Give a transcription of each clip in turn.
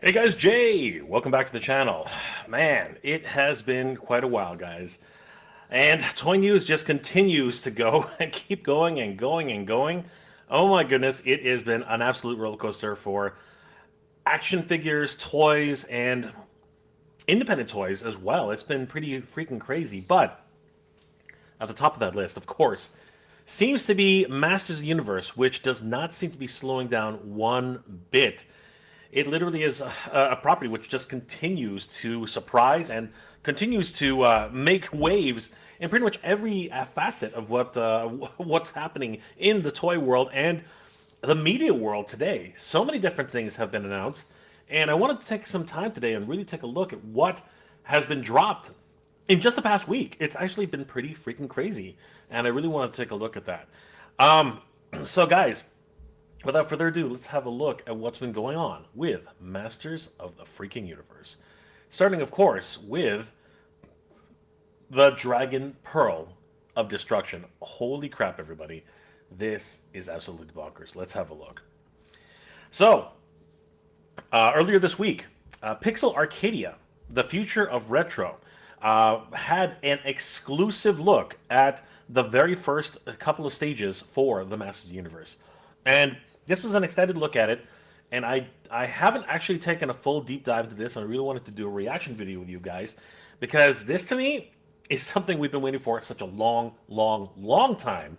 Hey guys, Jay! Welcome back to the channel. Man, it has been quite a while, guys. And toy news just continues to go and keep going and going and going. Oh my goodness, it has been an absolute roller coaster for action figures, toys, and independent toys as well. It's been pretty freaking crazy. But at the top of that list, of course, seems to be Masters of the Universe, which does not seem to be slowing down one bit. It literally is a property which just continues to surprise and continues to make waves in pretty much every facet of what's happening in the toy world and the media world today. So many different things have been announced, and I wanted to take some time today and really take a look at what has been dropped in just the past week. It's actually been pretty freaking crazy, and I really want to take a look at that. So, guys, without further ado, let's have a look at what's been going on with Masters of the freaking Universe. Starting, of course, with the Dragon Pearl of Destruction. Holy crap, everybody. This is absolutely bonkers. Let's have a look. So, earlier this week, Pixel Arcadia, the future of retro, had an exclusive look at the very first couple of stages for the Masters of the Universe. And this was an extended look at it, and I haven't actually taken a full deep dive into this, and I really wanted to do a reaction video with you guys, because this, to me, is something we've been waiting for such a long, long, long time.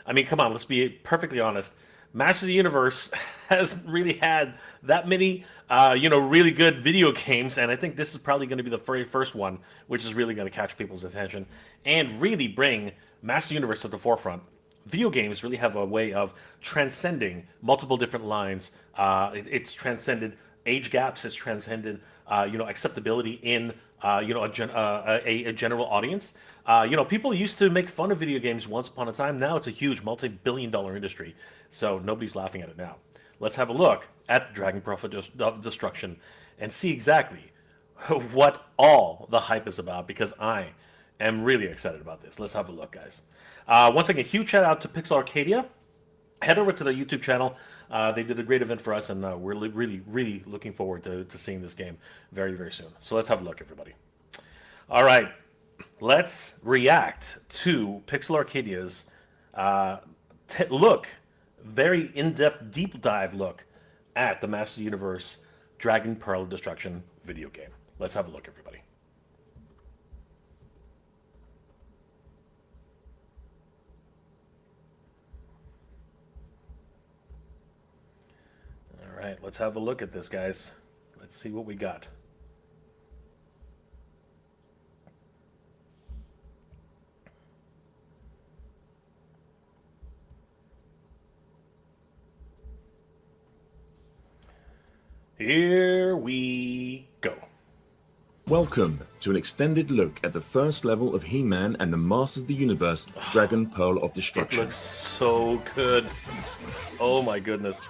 I mean, come on, let's be perfectly honest. Masters of the Universe hasn't really had that many, really good video games, and I think this is probably going to be the very first one, which is really going to catch people's attention and really bring Masters of the Universe to the forefront. Video games really have a way of transcending multiple different lines. It's transcended age gaps. It's transcended, acceptability in, a general audience. People used to make fun of video games once upon a time. Now it's a huge multi-billion-dollar industry. So nobody's laughing at it now. Let's have a look at the Dragon Pearl of Destruction and see exactly what all the hype is about, because I am really excited about this. Let's have a look, guys. Once again, huge shout out to Pixel Arcadia. Head over to their YouTube channel. They did a great event for us, and we're really, really looking forward to seeing this game very, very soon. So let's have a look, everybody. All right, let's react to Pixel Arcadia's very in-depth, deep dive look at the Master Universe Dragon Pearl of Destruction video game. Let's have a look, everybody. All right, let's have a look at this, guys. Let's see what we got. Here we go. Welcome to an extended look at the first level of He-Man and the Master of the Universe, Dragon Pearl of Destruction. It looks so good. Oh my goodness.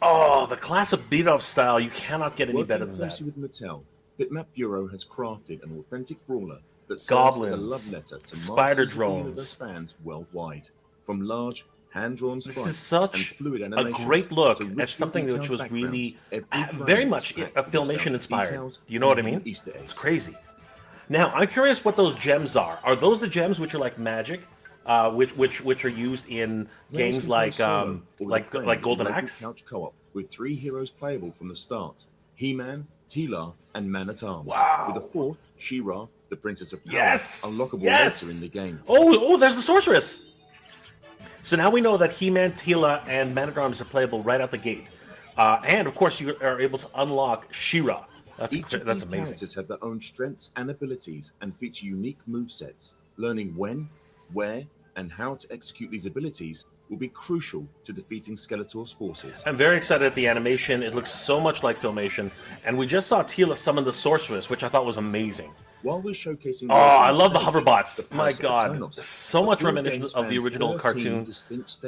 Oh, the classic beat-up style, you cannot get any better than that. With Mattel, Bitmap Bureau has crafted an authentic brawler that serves Goblins, as a love letter to spider Masters drones, of the Universe fans worldwide. From large, hand-drawn this sprites is such and fluid a animations great look to at something richly which was detailed really backgrounds, very much Filmation inspired. details, Do you know what I mean? Easter eggs. It's crazy. Now, I'm curious what those gems are. Are those the gems which are like magic, which are used in games like Golden Axe? Couch co-op with 3 heroes playable from the start: He-Man, Teela, and Man-at-Arms. Wow. With a 4th, She-Ra, the Princess of Power, Yes! unlockable Yes! later in the game. Oh, there's the sorceress. So now we know that He-Man, Teela, and Man-at-Arms are playable right out the gate, and of course you are able to unlock She-Ra. That's amazing. Characters have their own strengths and abilities and feature unique movesets. Learning when, where, and how to execute these abilities will be crucial to defeating Skeletor's forces. I'm very excited at the animation. It looks so much like Filmation, and we just saw Teela summon the sorceress, which I thought was amazing. While we're showcasing, oh, I love the hoverbots. My God, so much reminiscent of the original cartoon.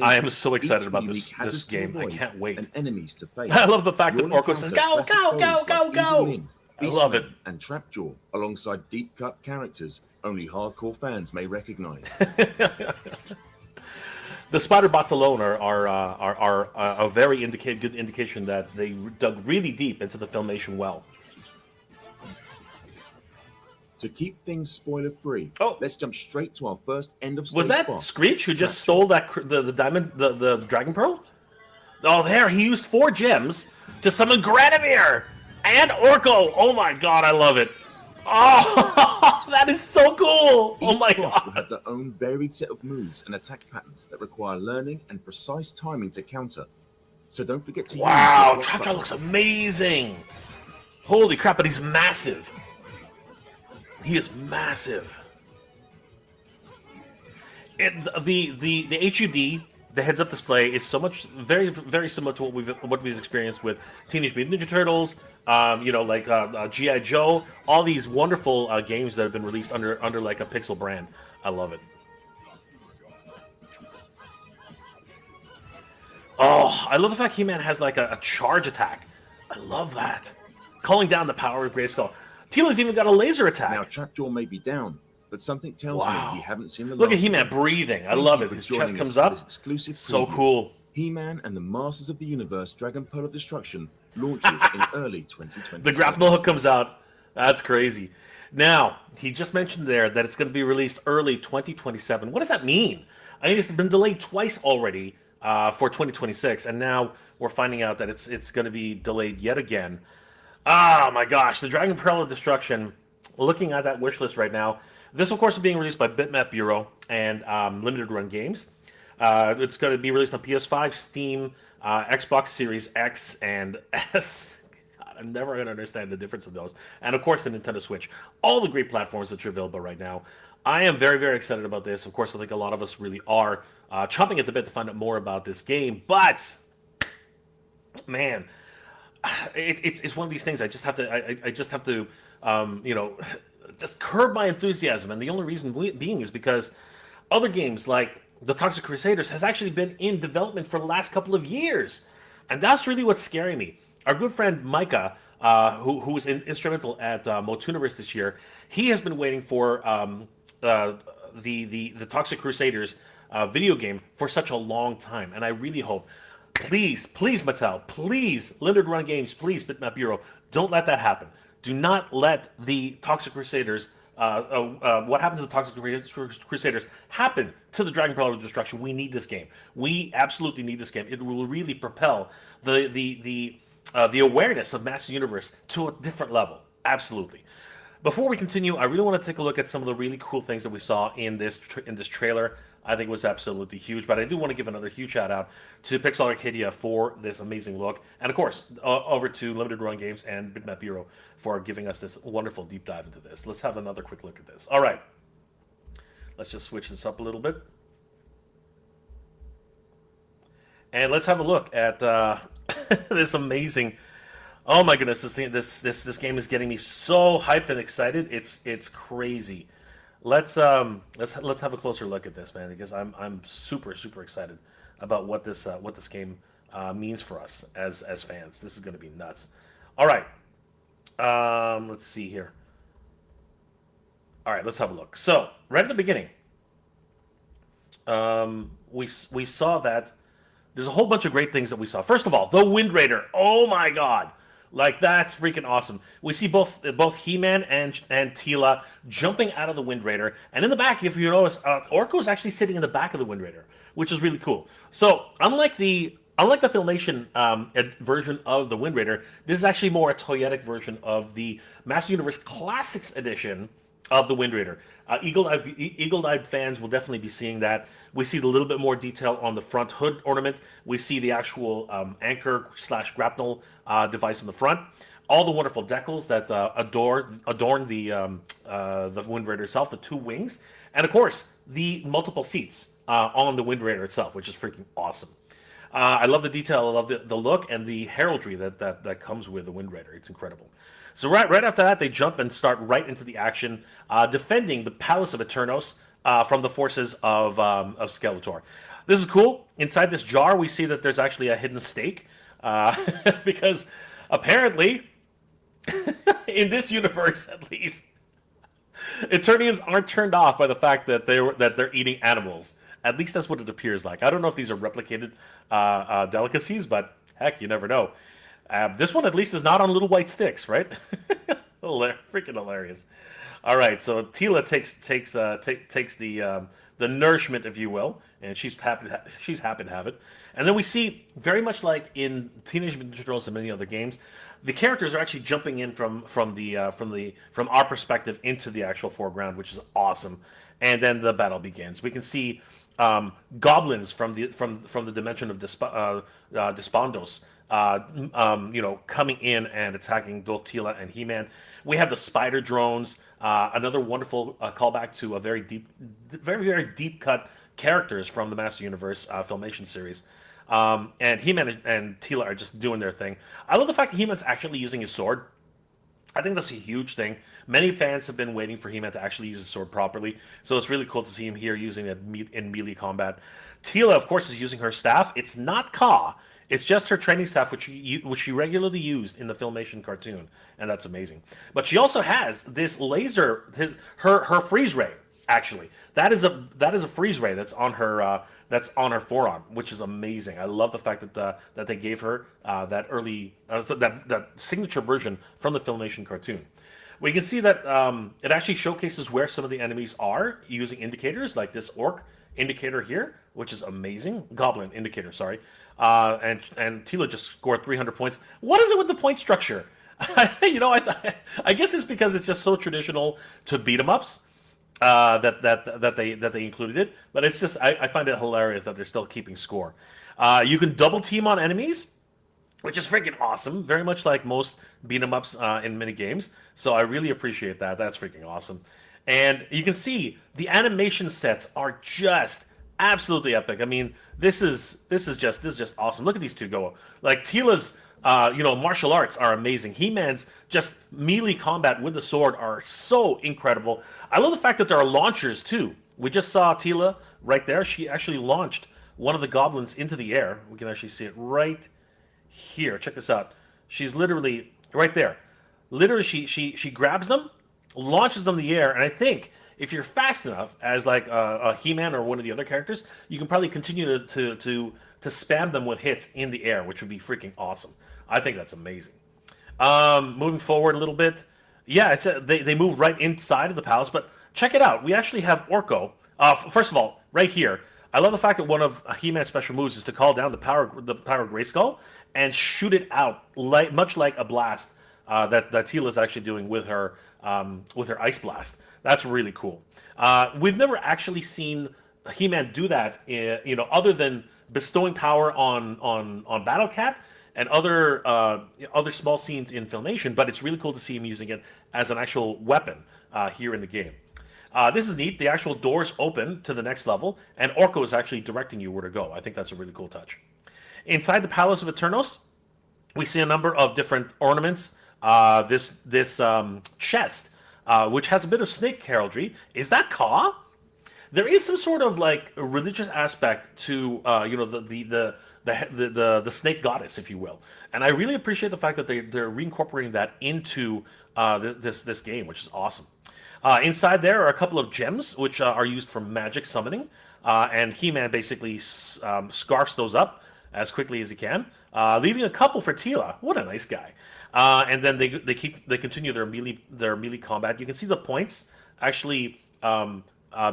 I am so excited about this game. I can't wait. And enemies to face. I love the fact that Orko says, "Go, go, go, go, go!" I love it. And Trapjaw, alongside deep-cut characters only hardcore fans may recognize. The spider bots alone are a very good indication that they dug really deep into the Filmation well. To keep things spoiler-free, Oh. let's jump straight to our first end of stage Was that boss. Screech who just stole the diamond, the Dragon Pearl? Oh, there, he used 4 gems to summon Granamir and Orko. Oh my god, I love it. Oh, that is so cool. Oh my Each boss will god. have their own varied set of moves and attack patterns that require learning and precise timing to counter. So don't forget to Wow, use Trapjaw looks amazing. Holy crap, but he's massive. He is massive. The HUD, the heads-up display, is so much very similar to what we've experienced with Teenage Mutant Ninja Turtles, like GI Joe, all these wonderful games that have been released under like a pixel brand. I love it. Oh, I love the fact He-Man has like a charge attack. I love that. Calling down the power of Grayskull. Teela's even got a laser attack. Now, Trapjaw may be down, but something tells me we haven't seen the Look last at He-Man of him. breathing. I Thank love you it. for His joining chest us comes for up. this exclusive So preview. cool. He-Man and the Masters of the Universe Dragon Pearl of Destruction launches in early 2020. The grapple hook comes out. That's crazy. Now, he just mentioned there that it's going to be released early 2027. What does that mean? I mean, it's been delayed twice already for 2026, and now we're finding out that it's going to be delayed yet again. Oh my gosh, the Dragon Pearl of Destruction. Looking at that wish list right now, this of course is being released by Bitmap Bureau and Limited Run Games. It's going to be released on PS5, Steam, Xbox Series X and S. God, I'm never going to understand the difference of those. And of course, the Nintendo Switch. All the great platforms that are available right now. I am very excited about this. Of course, I think a lot of us really are chomping at the bit to find out more about this game. But man, it's one of these things. I just have to just curb my enthusiasm. And the only reason being is because other games like the Toxic Crusaders has actually been in development for the last couple of years, and that's really what's scaring me. Our good friend Micah, who was instrumental at MOTU this year, he has been waiting for the Toxic Crusaders video game for such a long time, and I really hope, please Mattel, please Limited Run Games, please Bitmap Bureau, don't let that happen. Do not let the Toxic Crusaders, what happened to the Toxic Crusaders, happen to the Dragon Pearl of Destruction. We need this game. We absolutely need this game. It will really propel the awareness of Master Universe to a different level. Absolutely. Before we continue, I really want to take a look at some of the really cool things that we saw in this trailer. I think it was absolutely huge, but I do want to give another huge shout out to Pixel Arcadia for this amazing look, and of course over to Limited Run Games and Bitmap Bureau for giving us this wonderful deep dive into this. Let's have another quick look at this. All right, let's just switch this up a little bit, and let's have a look at this amazing. Oh my goodness, this game is getting me so hyped and excited. It's crazy. Let's have a closer look at this, man, because I'm super excited about what this game means for us as fans. This is going to be nuts. All right, let's see here. All right, let's have a look. So right at the beginning, we saw that there's a whole bunch of great things that we saw. First of all, the Wind Raider. Oh my God. Like, that's freaking awesome. We see both He-Man and Teela jumping out of the Wind Raider, and in the back, if you notice, Orko's actually sitting in the back of the Wind Raider, which is really cool. So, unlike the Filmation version of the Wind Raider, this is actually more a toyetic version of the Master Universe Classics edition of the Wind Raider. Eagle-eyed fans will definitely be seeing that. We see a little bit more detail on the front hood ornament. We see the actual anchor/grapnel device on the front. All the wonderful decals that adorn the Wind Raider itself, the 2 wings, and of course the multiple seats on the Wind Raider itself, which is freaking awesome. I love the detail. I love the look and the heraldry that comes with the Wind Raider. It's incredible. So right after that, they jump and start right into the action, defending the Palace of Eternos from the forces of Skeletor. This is cool. Inside this jar, we see that there's actually a hidden stake, because apparently, in this universe at least, Eternians aren't turned off by the fact that they're eating animals. At least that's what it appears like. I don't know if these are replicated delicacies, but heck, you never know. This one at least is not on little white sticks, right? Freaking hilarious. All right, so Tila takes the nourishment, if you will, and she's happy to have it. And then we see, very much like in Teenage Mutant Ninja Turtles and many other games, the characters are actually jumping in from our perspective into the actual foreground, which is awesome. And then the battle begins. We can see goblins from the dimension of Despondos, coming in and attacking both Tila and He-Man. We have the spider drones, another wonderful callback to a very very deep cut characters from the Master Universe Filmation series. And He-Man and Tila are just doing their thing. I love the fact that He-Man's actually using his sword. I think that's a huge thing. Many fans have been waiting for He-Man to actually use his sword properly, so it's really cool to see him here using it in melee combat. Tila, of course, is using her staff. It's not Ka. It's just her training staff, which she regularly used in the Filmation cartoon, and that's amazing. But she also has this laser, her freeze ray. Actually, that is a freeze ray that's on her forearm, which is amazing. I love the fact that they gave her that signature version from the Filmation cartoon. We can see that it actually showcases where some of the enemies are using indicators, like this orc indicator here, which is amazing. Goblin indicator, sorry. And Tila just scored 300 points. What is it with the point structure? I guess it's because it's just so traditional to beat 'em ups. That they included it, but it's just I find it hilarious that they're still keeping score. You can double team on enemies, which is freaking awesome. Very much like most beat 'em ups in many games. So I really appreciate that. That's freaking awesome. And you can see the animation sets are just absolutely epic. I mean, this is just awesome. Look at these two go. Like Tila's martial arts are amazing. He-Man's just melee combat with the sword are so incredible. I love the fact that there are launchers too. We just saw Tila right there. She actually launched one of the goblins into the air. We can actually see it right here. Check this out. She's literally right there. Literally, she grabs them, launches them in the air, and I think if you're fast enough, as like a He-Man or one of the other characters, you can probably continue to spam them with hits in the air, which would be freaking awesome. I think that's amazing. Moving forward a little bit, yeah, they move right inside of the palace, but check it out. We actually have Orko. First of all, right here, I love the fact that one of He-Man's special moves is to call down the power of Grayskull and shoot it out, much like a blast that Tila's actually doing with her Ice Blast. That's really cool. We've never actually seen He-Man do that, other than bestowing power on Battle Cat and other small scenes in Filmation, but it's really cool to see him using it as an actual weapon here in the game. This is neat. The actual doors open to the next level, and Orko is actually directing you where to go. I think that's a really cool touch. Inside the Palace of Eternos, we see a number of different ornaments. This chest, which has a bit of snake heraldry. Is that Ka? There is some sort of like a religious aspect to the snake goddess, if you will, and I really appreciate the fact that they're reincorporating that into this game, which is awesome. Inside there are a couple of gems which are used for magic summoning, and He-Man basically scarfs those up as quickly as he can, leaving a couple for Tila. What a nice guy! And then they continue their melee combat. You can see the points actually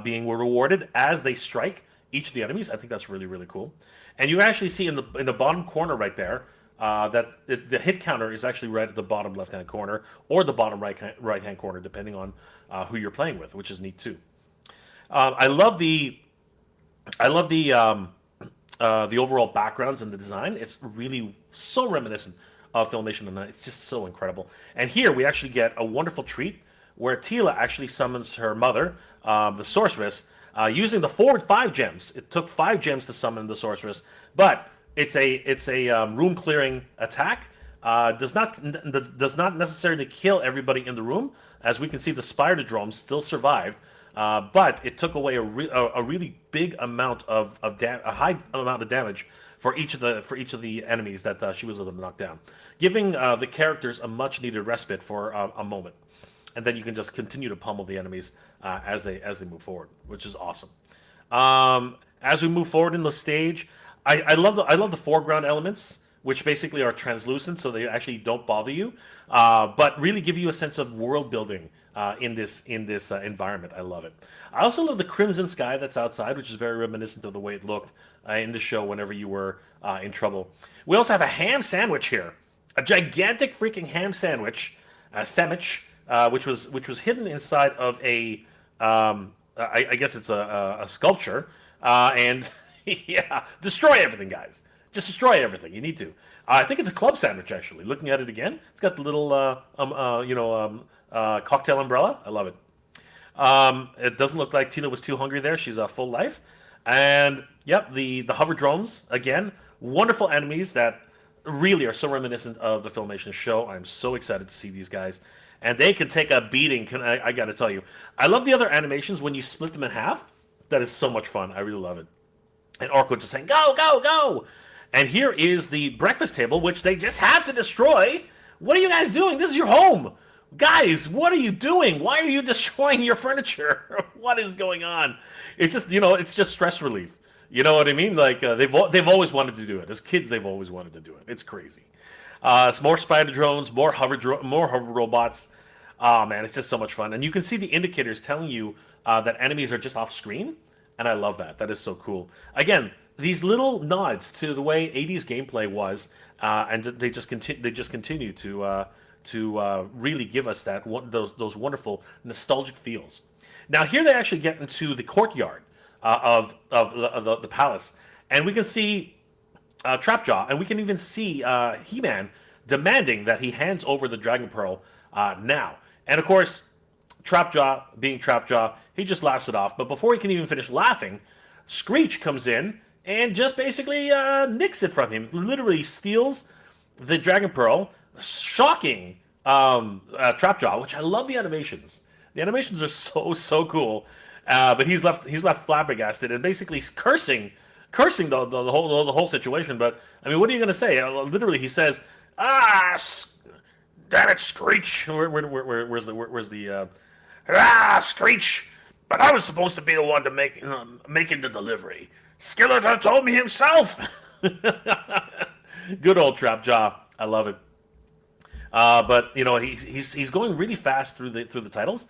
being rewarded as they strike each of the enemies. I think that's really, really cool. And you actually see in the bottom corner right there that the hit counter is actually right at the bottom left-hand corner or the bottom right-hand corner, depending on who you're playing with, which is neat too. I love the overall backgrounds and the design. It's really so reminiscent of Filmation, and it's just so incredible. And here we actually get a wonderful treat where Tila actually summons her mother, the sorceress, using the 4 and 5 gems. It took 5 gems to summon the sorceress, but it's a room clearing attack. Does not necessarily kill everybody in the room, as we can see the spider drones still survived. But it took away a really big amount a high amount of damage for each of the enemies that she was able to knock down, giving the characters a much needed respite for a moment, and then you can just continue to pummel the enemies as they move forward, which is awesome. As we move forward in the stage, I love the foreground elements, which basically are translucent, so they actually don't bother you, but really give you a sense of world building in this environment. I love it. I also love the crimson sky that's outside, which is very reminiscent of the way it looked in the show whenever you were in trouble. We also have a ham sandwich here, a gigantic freaking ham sandwich, which was hidden inside of a I guess it's a sculpture, and yeah, destroy everything, guys. Just destroy everything. You need to. I think it's a club sandwich, actually. Looking at it again, it's got the little cocktail umbrella. I love it. It doesn't look like Tina was too hungry there. She's a full life, and yep, the hover drones again. Wonderful enemies that really are so reminiscent of the Filmation show. I'm so excited to see these guys. And they can take a beating. I got to tell you. I love the other animations when you split them in half. That is so much fun. I really love it. And Orko just saying, go, go, go. And here is the breakfast table, which they just have to destroy. What are you guys doing? This is your home. Guys, what are you doing? Why are you destroying your furniture? What is going on? It's just, it's just stress relief. You know what I mean? Like, they've always wanted to do it. As kids, they've always wanted to do it. It's crazy. It's more spider drones, more hover robots. Oh man, it's just so much fun, and you can see the indicators telling you that enemies are just off screen, and I love that. That is so cool. Again, these little nods to the way '80s gameplay was, and they just continue to really give us those wonderful nostalgic feels. Now here they actually get into the courtyard of the palace, and we can see Trapjaw, and we can even see He-Man demanding that he hands over the Dragon Pearl now. And of course, Trapjaw, being Trapjaw, he just laughs it off. But before he can even finish laughing, Screech comes in and just basically nicks it from him. Literally steals the Dragon Pearl, shocking Trapjaw, which I love the animations. The animations are so cool. But he's left flabbergasted and basically cursing the whole situation. But I mean, what are you going to say? Literally, he says, damn it, Screech. Where's the Screech? But I was supposed to be the one to making the delivery. Skeletor told me himself. Good old Trapjaw. I love it. But he's going really fast through the titles.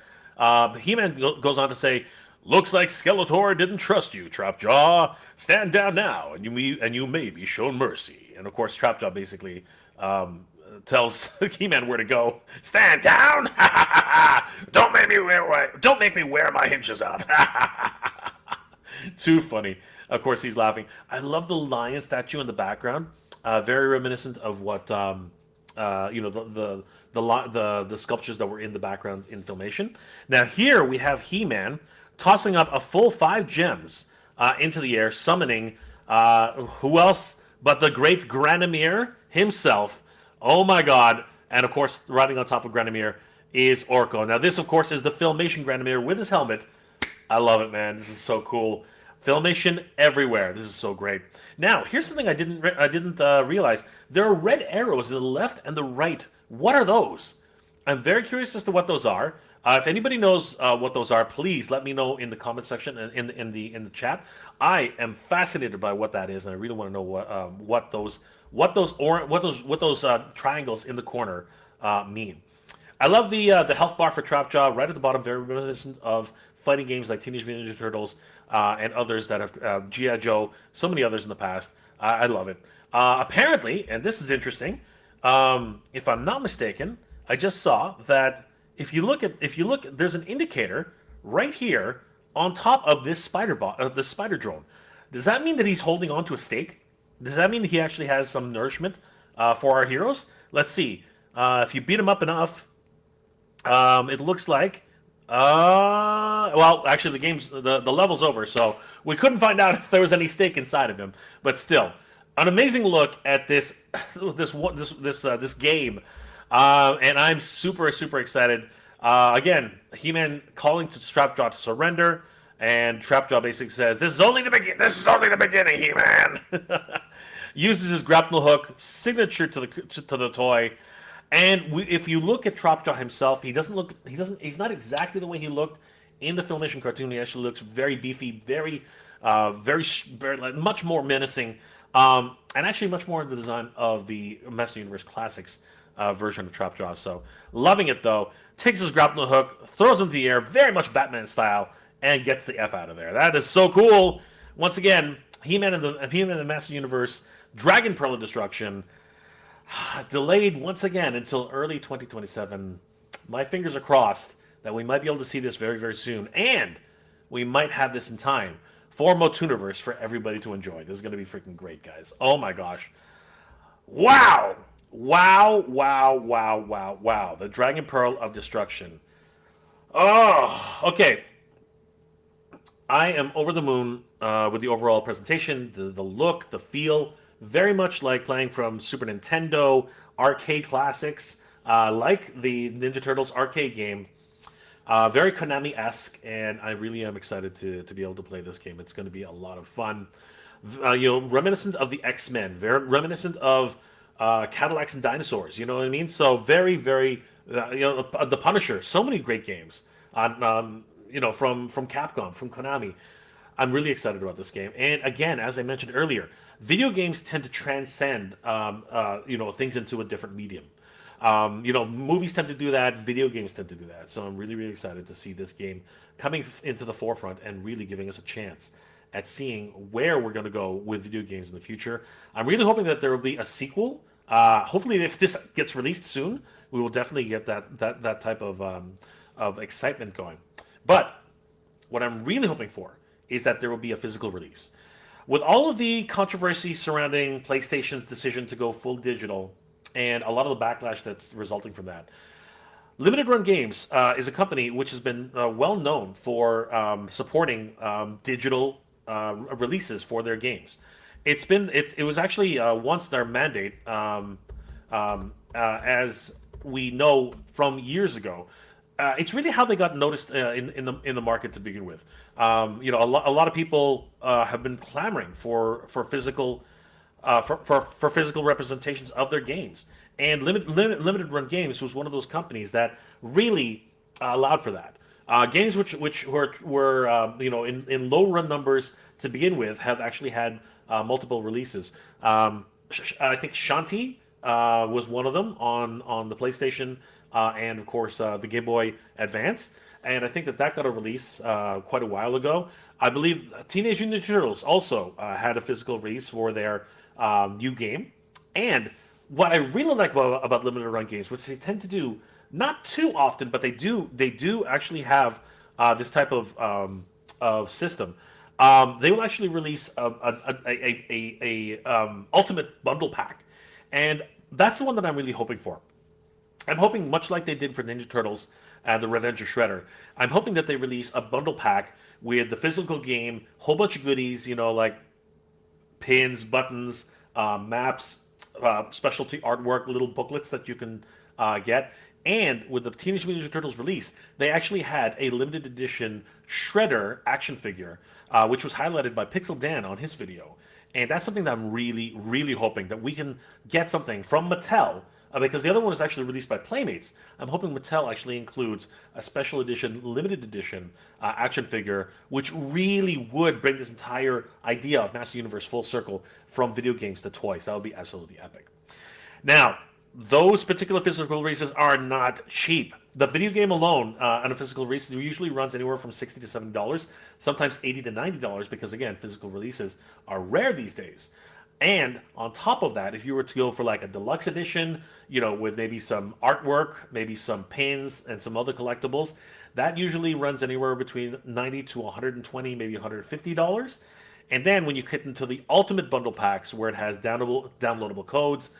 He-Man goes on to say, "Looks like Skeletor didn't trust you, Trapjaw. Stand down now, and you may be shown mercy." And of course, Trapjaw basically tells He-Man where to go. Stand down! Don't make me wear my hinges out. Too funny. Of course, he's laughing. I love the lion statue in the background. Very reminiscent of what the sculptures that were in the background in Filmation. Now here we have He-Man tossing up a full 5 gems into the air, summoning who else but the great Granomir himself. Oh my god. And of course, riding on top of Granomir is Orko. Now this, of course, is the Filmation Granomir with his helmet. I love it, man. This is so cool. Filmation everywhere. This is so great. Now, here's something I didn't realize. There are red arrows to the left and the right. What are those? I'm very curious as to what those are. If anybody knows what those are, please let me know in the comment section and in the chat. I am fascinated by what that is, and I really want to know what those triangles in the corner mean. I love the health bar for Trapjaw right at the bottom, very reminiscent of fighting games like Teenage Mutant Ninja Turtles and others that have G.I. Joe, so many others in the past. I love it. Apparently, and this is interesting, if I'm not mistaken, I just saw that if you look, there's an indicator right here on top of this spider drone. Does that mean that he's holding on to a stake? Does that mean that he actually has some nourishment for our heroes? Let's see. If you beat him up enough, it looks like. Well, actually, the level's over, so we couldn't find out if there was any stake inside of him. But still, an amazing look at this game, and I'm super excited. Again, He-Man calling to Trapjaw to surrender, and Trapjaw basically says, "This is only the beginning, He-Man." Uses his grapnel hook, signature to the toy. And if you look at Trapjaw himself, he's not exactly the way he looked in the Filmation cartoon. He actually looks very beefy, very, very much more menacing, and actually much more in the design of the Master Universe Classics version of Trap Jaw. So loving it though. Takes his grappling hook, throws him in the air, very much Batman style, and gets the F out of there. That is so cool. Once again, He-Man and the Master Universe, Dragon Pearl of Destruction, delayed once again until early 2027. My fingers are crossed that we might be able to see this very, very soon, and we might have this in time for MOTUniverse for everybody to enjoy. This is going to be freaking great, guys. Oh my gosh. Wow! Wow, wow, wow, wow, wow. The Dragon Pearl of Destruction. Oh, okay. I am over the moon with the overall presentation, the look, the feel. Very much like playing from Super Nintendo arcade classics, like the Ninja Turtles arcade game. Very Konami-esque, and I really am excited to be able to play this game. It's going to be a lot of fun. Reminiscent of the X-Men, very reminiscent of Cadillacs and Dinosaurs. You know what I mean? So very, very, the Punisher. So many great games on, from Capcom, from Konami. I'm really excited about this game. And again, as I mentioned earlier, video games tend to transcend, things into a different medium. Movies tend to do that. Video games tend to do that. So I'm really, really excited to see this game coming into the forefront and really giving us a chance at seeing where we're going to go with video games in the future. I'm really hoping that there will be a sequel. Hopefully, if this gets released soon, we will definitely get that type of excitement going. But what I'm really hoping for is that there will be a physical release. With all of the controversy surrounding PlayStation's decision to go full digital and a lot of the backlash that's resulting from that, Limited Run Games is a company which has been well known for supporting digital releases for their games. It was actually once their mandate, as we know from years ago. It's really how they got noticed in the market to begin with. A lot of people have been clamoring for physical for physical representations of their games, and Limited Run Games was one of those companies that really allowed for that. Games which were in low run numbers to begin with have actually had multiple releases. I think Shanti was one of them on the PlayStation. And of course the Game Boy Advance, and I think that got a release quite a while ago. I believe Teenage Mutant Ninja Turtles also had a physical release for their new game. And what I really like about Limited Run Games, which they tend to do not too often, but they do actually have this type of system. They will actually release a ultimate bundle pack, and that's the one that I'm really hoping for. I'm hoping, much like they did for Ninja Turtles and the Revenge of Shredder, I'm hoping that they release a bundle pack with the physical game, whole bunch of goodies, like pins, buttons, maps, specialty artwork, little booklets that you can get. And with the Teenage Mutant Ninja Turtles release, they actually had a limited edition Shredder action figure, which was highlighted by Pixel Dan on his video. And that's something that I'm really, really hoping that we can get something from Mattel, because the other one is actually released by Playmates. I'm hoping Mattel actually includes a special edition, limited edition action figure, which really would bring this entire idea of Master Universe full circle from video games to toys. That would be absolutely epic. Now, those particular physical releases are not cheap. The video game alone on a physical release usually runs anywhere from $60 to $70, sometimes $80 to $90, because again, physical releases are rare these days. And on top of that, if you were to go for like a deluxe edition, with maybe some artwork, maybe some pins and some other collectibles, that usually runs anywhere between $90 to $120, maybe $150. And then when you get into the ultimate bundle packs, where it has downloadable codes,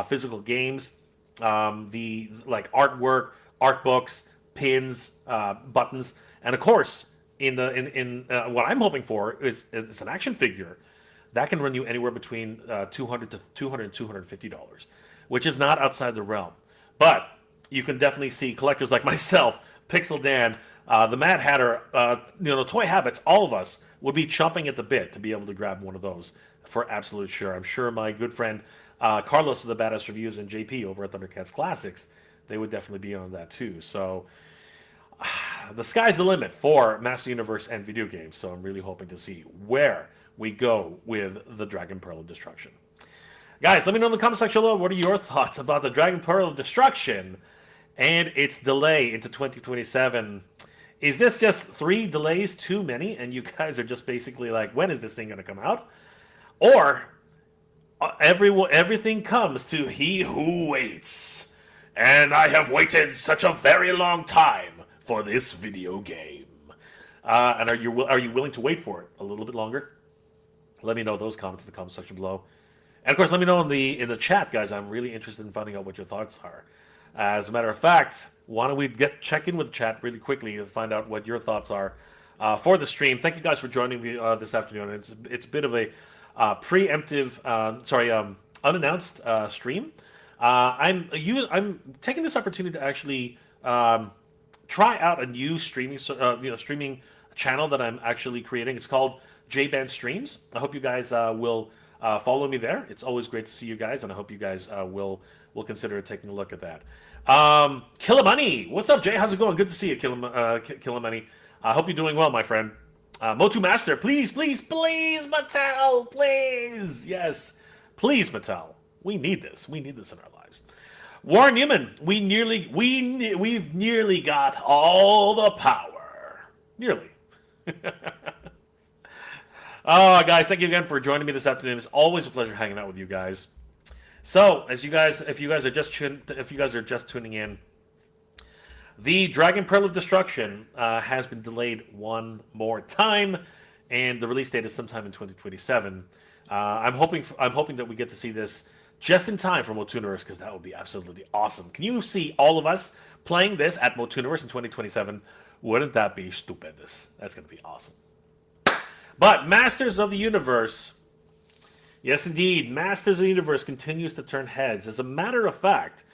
physical games, the like artwork, art books, pins, buttons, and of course, in what I'm hoping for is it's an action figure that can run you anywhere between $200 to $200 and $250, which is not outside the realm. But you can definitely see collectors like myself, Pixel Dan, the Mad Hatter, Toy Habits, all of us would be chomping at the bit to be able to grab one of those for absolute sure. I'm sure my good friend Carlos of the Badass Reviews and JP over at Thundercats Classics, they would definitely be on that too. So the sky's the limit for Master Universe and video games. So I'm really hoping to see where we go with the Dragon Pearl of Destruction. Guys, let me know in the comment section below, what are your thoughts about the Dragon Pearl of Destruction and its delay into 2027? Is this just 3 delays too many, and you guys are just basically like, when is this thing going to come out? Or everything comes to he who waits, and I have waited such a very long time for this video game. And are you willing to wait for it a little bit longer? Let me know those comments in the comment section below. And of course, let me know in the chat, guys. I'm really interested in finding out what your thoughts are. As a matter of fact, why don't we check in with the chat really quickly to find out what your thoughts are for the stream. Thank you guys for joining me this afternoon. It's a bit of a preemptive, unannounced stream. I'm taking this opportunity to actually try out a new streaming streaming channel that I'm actually creating. It's called JBand Streams. I hope you guys will follow me there. It's always great to see you guys, and I hope you guys will consider taking a look at that. Killamoney, what's up, Jay? How's it going? Good to see you, Killamoney. I hope you're doing well, my friend. MOTU Master, please, Mattel, please, yes, please, Mattel. We need this. We need this in our lives. Warren Newman, we've nearly got all the power. Nearly. Oh, guys, thank you again for joining me this afternoon. It's always a pleasure hanging out with you guys. So, if you guys are just tuning in, the Dragon Pearl of Destruction has been delayed one more time, and the release date is sometime in 2027. I'm hoping that we get to see this just in time for MOTUniverse, because that would be absolutely awesome. Can you see all of us playing this at MOTUniverse in 2027? Wouldn't that be stupendous? That's going to be awesome. But Masters of the Universe, yes indeed, Masters of the Universe continues to turn heads. As a matter of fact,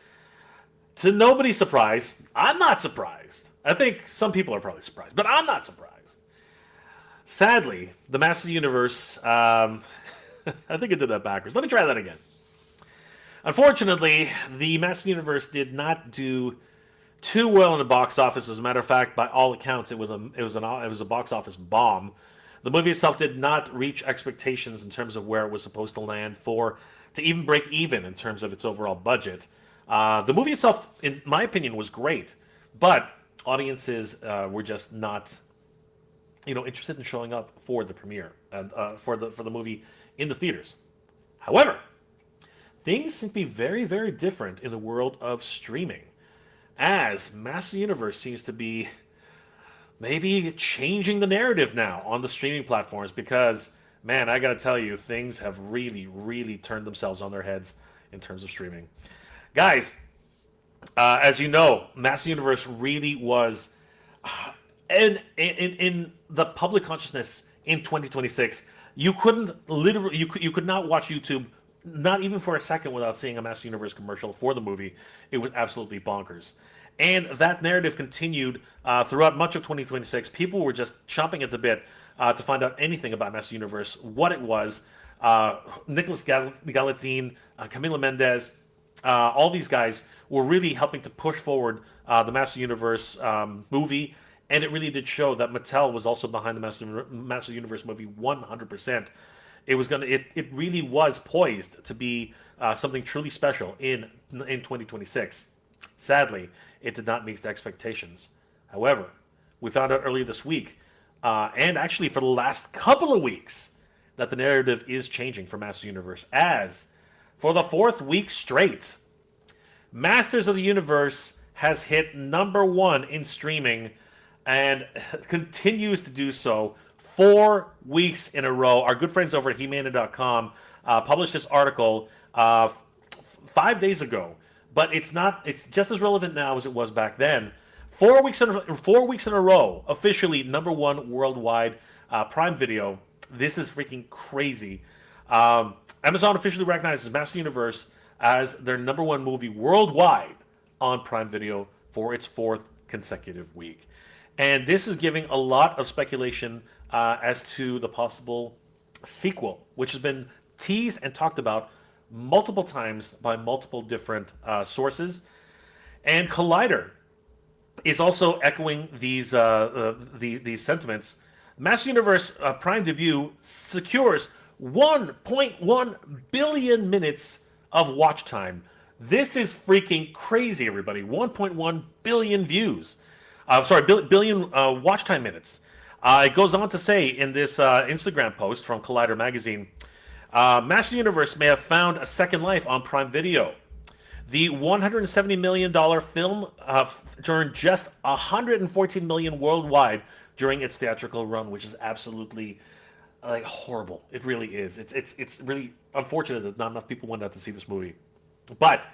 to nobody's surprise, I'm not surprised. I think some people are probably surprised, but I'm not surprised. Sadly, the Masters of the Universe, I think I did that backwards. Let me try that again. Unfortunately, the Masters of the Universe did not do too well in the box office. As a matter of fact, by all accounts, it was a box office bomb. The movie itself did not reach expectations in terms of where it was supposed to land to even break even in terms of its overall budget. The movie itself, in my opinion, was great, but audiences were just not, interested in showing up for the premiere and for the movie in the theaters. However, things seem to be very, very different in the world of streaming, as Master Universe seems to be maybe changing the narrative now on the streaming platforms, because, man, I gotta tell you, things have really, really turned themselves on their heads in terms of streaming. Guys, as you know, Master Universe really was in the public consciousness in 2026. You could not watch YouTube, not even for a second, without seeing a Master Universe commercial for the movie. It was absolutely bonkers. And that narrative continued throughout much of 2026. People were just chomping at the bit to find out anything about Master Universe, what it was. Nicholas Galitzine, Camila Mendez, all these guys were really helping to push forward the Master Universe movie, and it really did show that Mattel was also behind the Master Universe movie 100%. It really was poised to be something truly special in 2026. Sadly, it did not meet the expectations. However, we found out earlier this week, and actually for the last couple of weeks, that the narrative is changing for Master Universe, as for the 4th week straight, Masters of the Universe has hit #1 in streaming and continues to do so 4 weeks in a row. Our good friends over at He-Mania.com published this article 5 days ago, but it's just as relevant now as it was back then. 4 weeks in a row, officially #1 worldwide, Prime Video. This is freaking crazy. Amazon officially recognizes Master Universe as their #1 movie worldwide on Prime Video for its 4th consecutive week. And this is giving a lot of speculation as to the possible sequel, which has been teased and talked about multiple times by multiple different sources. And Collider is also echoing these sentiments. Master Universe Prime debut secures 1.1 billion minutes of watch time. This is freaking crazy, everybody. 1.1 billion views. Billion watch time minutes. It goes on to say in this Instagram post from Collider magazine, Master Universe may have found a second life on Prime Video. The $170 million film earned just $114 million worldwide during its theatrical run, which is absolutely horrible. It really is. It's really unfortunate that not enough people went out to see this movie. But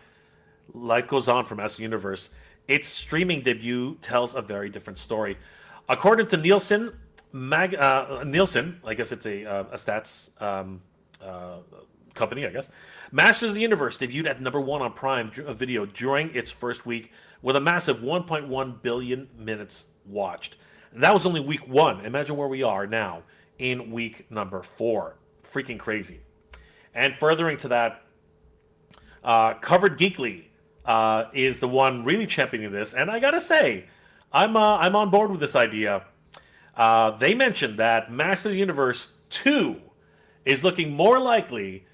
life goes on for Master Universe. Its streaming debut tells a very different story. According to Nielsen, Nielsen, I guess it's a stats company, I guess. Masters of the Universe debuted at #1 on Prime Video during its first week with a massive 1.1 billion minutes watched. And that was only week 1. Imagine where we are now in week number 4. Freaking crazy. And furthering to that, Covered Geekly is the one really championing this, and I gotta say, I'm on board with this idea. They mentioned that Master of the Universe 2 is looking more likely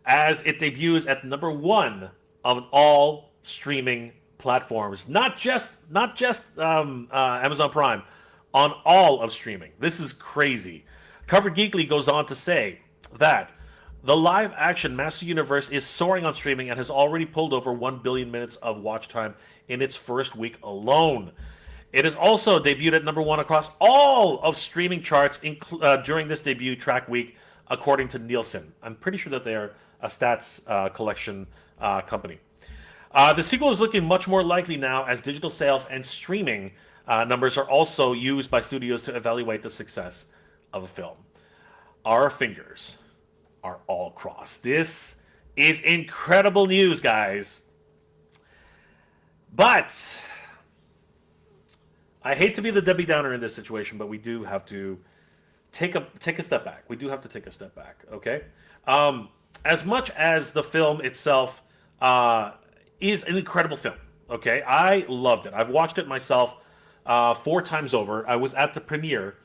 as it debuts at #1 of all streaming platforms, not just Amazon Prime, on all of streaming. This is crazy. Covered Geekly goes on to say that the live-action Master Universe is soaring on streaming and has already pulled over 1 billion minutes of watch time in its first week alone. It has also debuted at #1 across all of streaming charts during this debut track week, according to Nielsen. I'm pretty sure that they're a stats collection company. The sequel is looking much more likely now as digital sales and streaming numbers are also used by studios to evaluate the success of a film. Our fingers are all crossed. This is incredible news, guys. But I hate to be the Debbie Downer in this situation, but we do have to take a step back. We do have to take a step back, okay? As much as the film itself is an incredible film, okay? I loved it. I've watched it myself 4 times over. I was at the premiere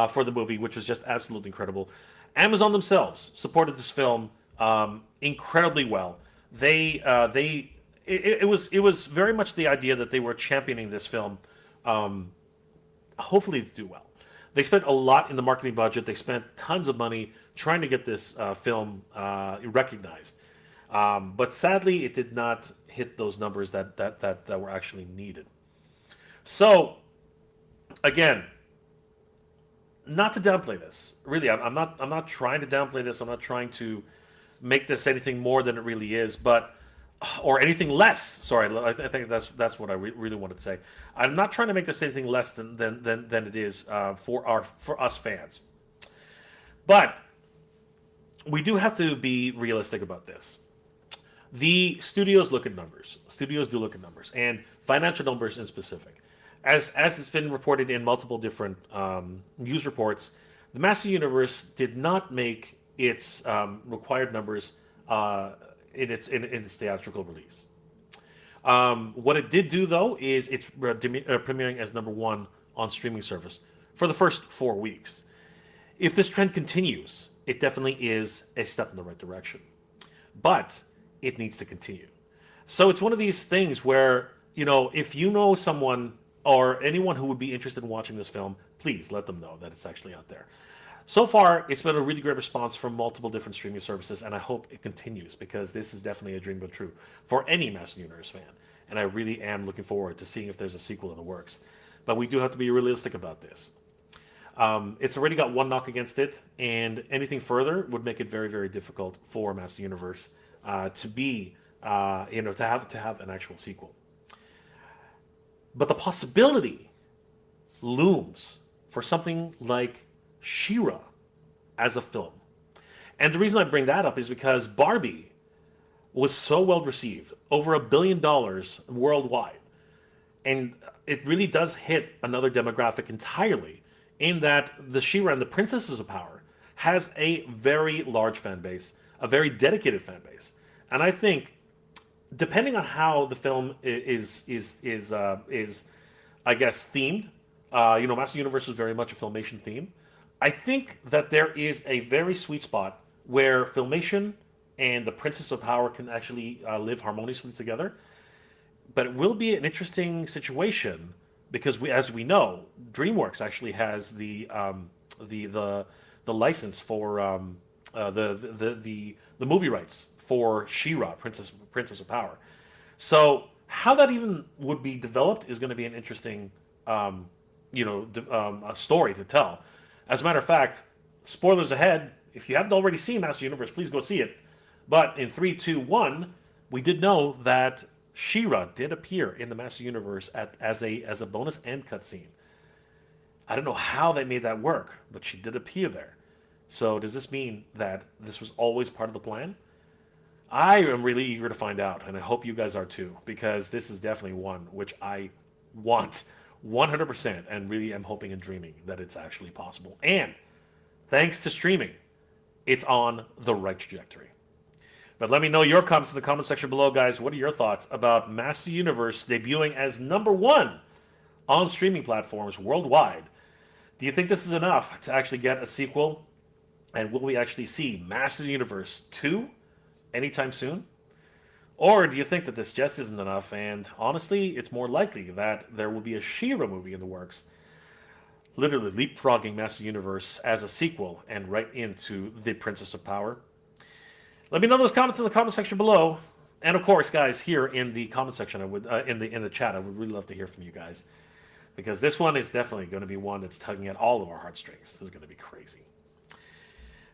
for the movie, which was just absolutely incredible. Amazon themselves supported this film incredibly well. It was very much the idea that they were championing this film, hopefully to do well. They spent a lot in the marketing budget. They spent tons of money trying to get this film recognized, but sadly, it did not hit those numbers that were actually needed. So, again, not to downplay this. Really, I'm not trying to downplay this. I'm not trying to make this anything more than it really is, but or anything less. Sorry, I think that's what I really wanted to say. I'm not trying to make this anything less than it is for us fans. But we do have to be realistic about this. The studios look at numbers. Studios do look at numbers, and financial numbers in specific. As it's been reported in multiple different news reports, the Master Universe did not make its required numbers in its theatrical release. What it did do, though, is it's premiering as #1 on streaming service for the first 4 weeks. If this trend continues, it definitely is a step in the right direction. But it needs to continue. So it's one of these things where, if you know someone or anyone who would be interested in watching this film, please let them know that it's actually out there. So far, it's been a really great response from multiple different streaming services, and I hope it continues because this is definitely a dream come true for any Master Universe fan. And I really am looking forward to seeing if there's a sequel in the works. But we do have to be realistic about this. It's already got 1 knock against it, and anything further would make it very, very difficult for Master Universe to have an actual sequel. But the possibility looms for something like She-Ra as a film. And the reason I bring that up is because Barbie was so well received, over $1 billion worldwide. And it really does hit another demographic entirely, in that the She-Ra and the Princesses of Power has a very large fan base, a very dedicated fan base. And I think, depending on how the film is I guess, themed. Master Universe is very much a Filmation theme. I think that there is a very sweet spot where Filmation and the Princess of Power can actually live harmoniously together. But it will be an interesting situation because as we know, DreamWorks actually has the license for the movie rights for She-Ra, Princess of Power. So how that even would be developed is going to be an interesting, a story to tell. As a matter of fact, spoilers ahead. If you haven't already seen Master Universe, please go see it. But in 3, 2, 1, we did know that She-Ra did appear in the Master Universe as a bonus end cutscene. I don't know how they made that work, but she did appear there. So does this mean that this was always part of the plan? I am really eager to find out, and I hope you guys are too, because this is definitely one which I want 100% and really am hoping and dreaming that it's actually possible. And thanks to streaming, it's on the right trajectory. But let me know your comments in the comment section below, guys. What are your thoughts about Master Universe debuting as #1 on streaming platforms worldwide? Do you think this is enough to actually get a sequel? And will we actually see Master Universe 2 anytime soon? Or do you think that this just isn't enough, and honestly, it's more likely that there will be a She-Ra movie in the works, literally leapfrogging Master Universe as a sequel and right into the Princess of Power? Let me know those comments in the comment section below. And of course, guys, here in the comment section, I would in the chat, I would really love to hear from you guys, because this one is definitely going to be one that's tugging at all of our heartstrings. This is going to be crazy.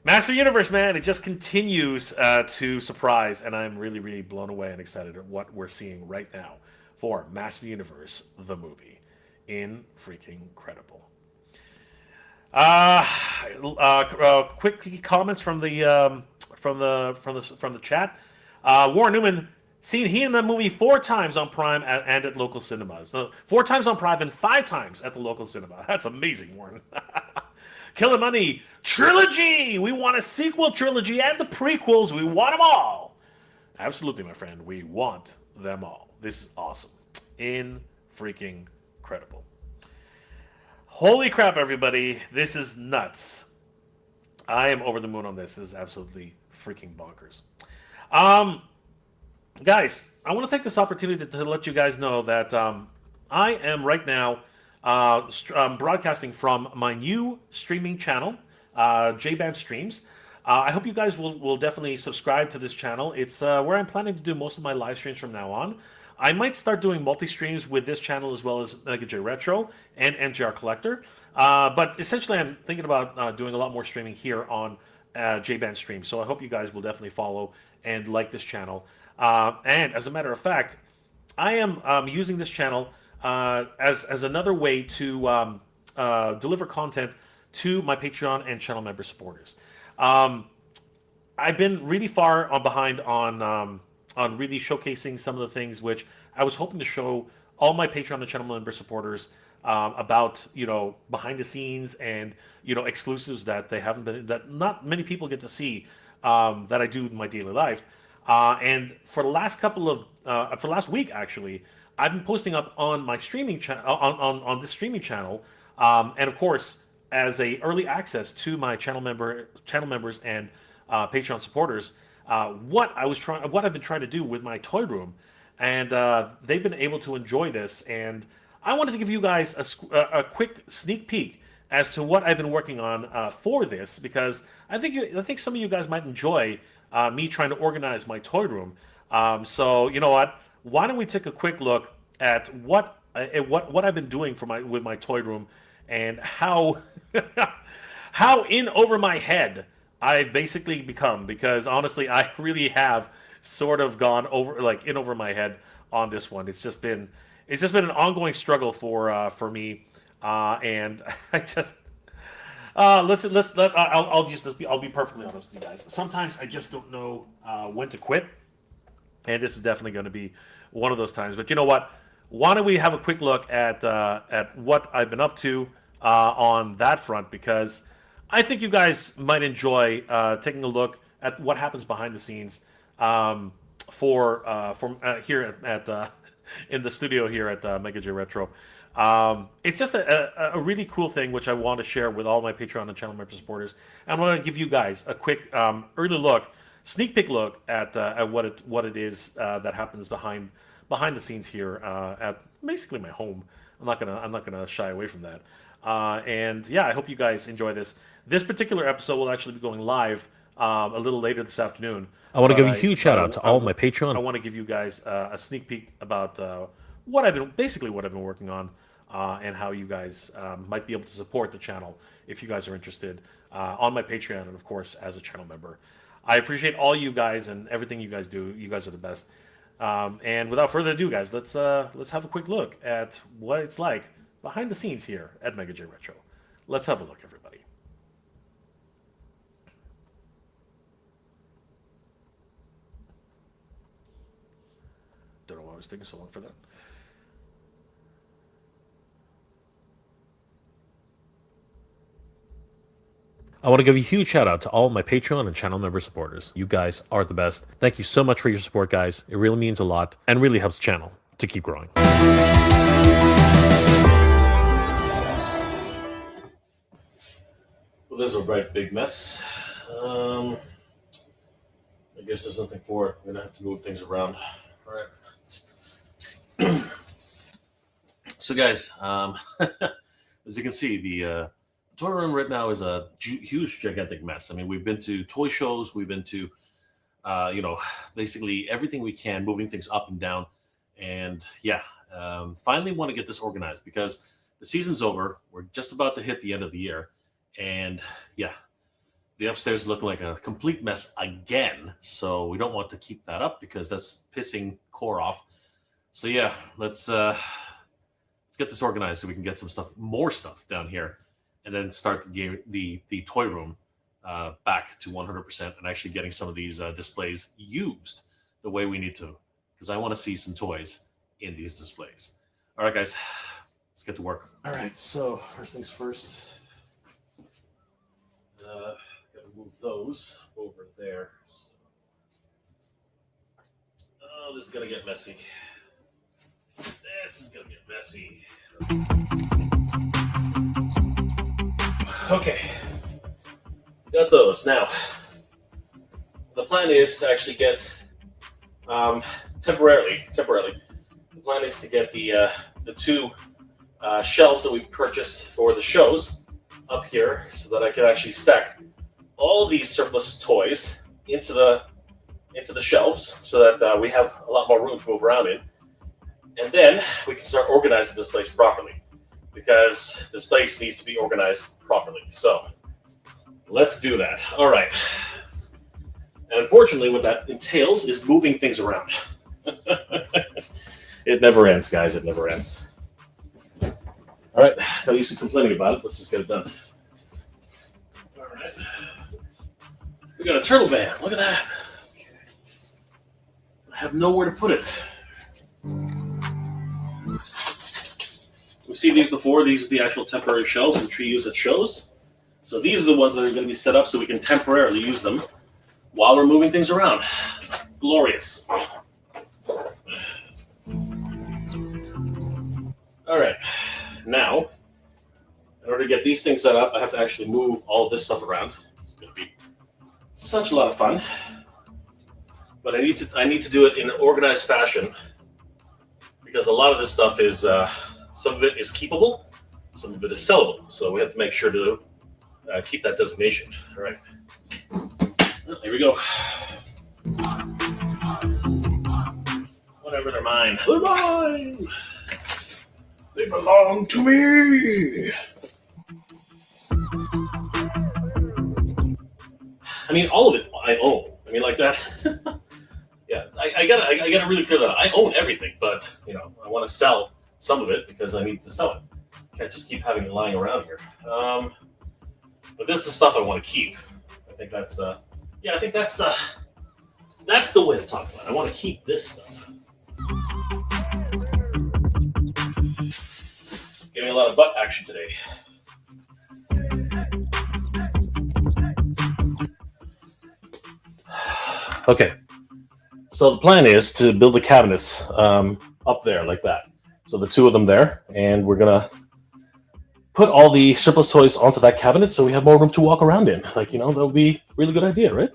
Master Universe, man, it just continues to surprise, and I'm really, really blown away and excited at what we're seeing right now for Master Universe, the movie. Freaking incredible. Quick comments from the chat. Warren Newman, seen he in the movie 4 times on Prime and at local cinemas. 4 times on Prime and 5 times at the local cinema. That's amazing, Warren. Killer Money trilogy. We want a sequel trilogy and the prequels. We want them all. Absolutely, my friend. We want them all. This is awesome. Freaking incredible. Holy crap, everybody. This is nuts. I am over the moon on this. This is absolutely freaking bonkers. Guys, I want to take this opportunity to let you guys know that I am right now broadcasting from my new streaming channel, J-Band Streams. I hope you guys will definitely subscribe to this channel. It's where I'm planning to do most of my live streams from now on. I might start doing multi-streams with this channel as well as Mega J Retro and MGR Collector. But essentially, I'm thinking about doing a lot more streaming here on J-Band Streams. So I hope you guys will definitely follow and like this channel. And as a matter of fact, I am using this channel as another way to deliver content to my Patreon and channel member supporters. I've been really far behind on really showcasing some of the things which I was hoping to show all my Patreon and channel member supporters about, behind the scenes and, exclusives that that not many people get to see that I do in my daily life. And for the last for the last week, actually, I've been posting up on my streaming channel, on this streaming channel, and of course, as a early access to my channel members and Patreon supporters, what I've been trying to do with my toy room, and they've been able to enjoy this. And I wanted to give you guys a quick sneak peek as to what I've been working on for this, because I think some of you guys might enjoy me trying to organize my toy room. So you know what? Why don't we take a quick look at what I've been doing with my toy room, and how in over my head I've basically become, because honestly, I really have sort of gone in over my head on this one. It's just been an ongoing struggle for me, and I just I'll be perfectly honest with you guys. Sometimes I just don't know when to quit, and this is definitely going to be one of those times. But you know what? Why don't we have a quick look at what I've been up to on that front, because I think you guys might enjoy taking a look at what happens behind the scenes here at in the studio here at Mega J Retro. It's just a really cool thing which I want to share with all my Patreon and channel member supporters. I'm going to give you guys a quick early look, sneak peek look at what it is that happens behind the scenes here at basically my home. I'm not gonna shy away from that. And yeah, I hope you guys enjoy this. This particular episode will actually be going live a little later this afternoon. I want to give a huge shout out to all my I Patreon. want to give you guys a sneak peek about what I've been working on, and how you guys might be able to support the channel if you guys are interested on my Patreon and of course as a channel member. I appreciate all you guys and everything you guys do. You guys are the best. And without further ado, guys, let's have a quick look at what it's like behind the scenes here at Mega J Retro. Let's have a look, everybody. Don't know why I was taking so long for that. I want to give a huge shout out to all my Patreon and channel member supporters. You guys are the best. Thank you so much for your support, guys. It really means a lot and really helps the channel to keep growing. Well, this is a right big mess. I guess there's nothing for it. I'm gonna have to move things around. All right. So, guys, as you can see, the toy room right now is a huge, gigantic mess. I mean, we've been to toy shows, we've been to, basically everything we can, moving things up and down, and yeah, finally want to get this organized because the season's over. We're just about to hit the end of the year. And yeah, the upstairs is looking like a complete mess again. So we don't want to keep that up because that's pissing Core off. So yeah, let's get this organized so we can get some more stuff down here, and then start the toy room back to 100% and actually getting some of these displays used the way we need to, because I want to see some toys in these displays. All right, guys, let's get to work. All right, so first things first. Gotta move those over there. So, oh, this is gonna get messy. This is gonna get messy. Okay, got those. Now, the plan is to actually get temporarily. The plan is to get the two shelves that we purchased for the shows up here, so that I can actually stack all these surplus toys into the shelves, so that we have a lot more room to move around in, and then we can start organizing this place properly, because this place needs to be organized properly. So let's do that. All right. And unfortunately, what that entails is moving things around. It never ends, guys. It never ends. All right, no use in complaining about it. Let's just get it done. All right. We got a turtle van. Look at that. Okay. I have nowhere to put it. We've seen these before. These are the actual temporary shelves which we use at shows. So these are the ones that are going to be set up so we can temporarily use them while we're moving things around. Glorious. All right. Now, in order to get these things set up, I have to actually move all this stuff around. It's going to be such a lot of fun. But I need to do it in an organized fashion, because a lot of this stuff is, some of it is keepable, some of it is sellable. So we have to make sure to keep that designation. All right. Well, here we go. Whatever, they're mine. They're mine! They belong to me! I mean, all of it I own. I mean, like that. Yeah, I gotta really clear that out. I own everything, but, you know, I want to sell some of it because I need to sell it. Can't just keep having it lying around here. But this is the stuff I want to keep. I think that's, yeah, I think that's the way to talk about it. I want to keep this stuff. Getting a lot of butt action today. Okay, so the plan is to build the cabinets up there like that. So the two of them there, and we're gonna put all the surplus toys onto that cabinet so we have more room to walk around in. Like, you know, that would be a really good idea, right?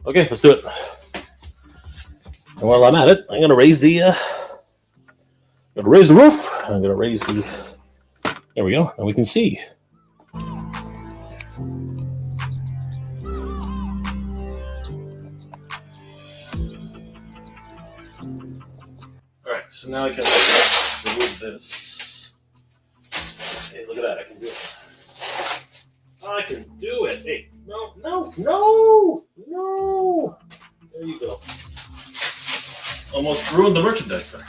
Okay, let's do it. And while I'm at it, I'm gonna raise the roof. I'm gonna raise the. There we go, and we can see. All right, so now I can remove this. Hey, look at that! I can do it. I can do it. Hey, no, no, no, no. There you go. Almost ruined the merchandise there.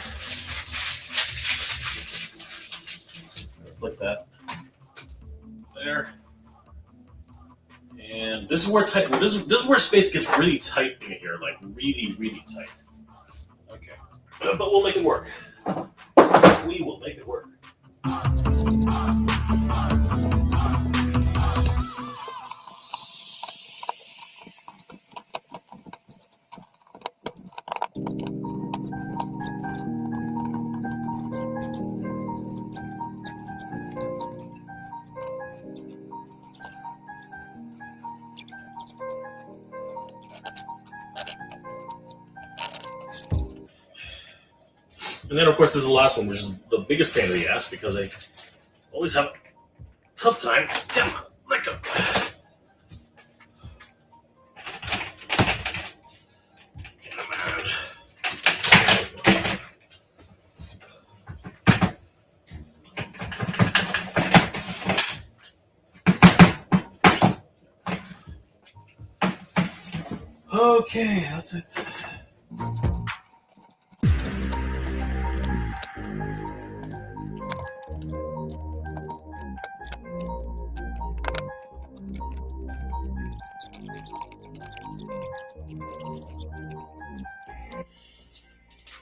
Like that. There. And this is where tight. This is where space gets really tight in here, like really, really tight. Okay, but we'll make it work. We will make it work. And then, of course, there's the last one, which is the biggest pain in the ass because I always have a tough time. Come on, let go. Come on. Okay, that's it.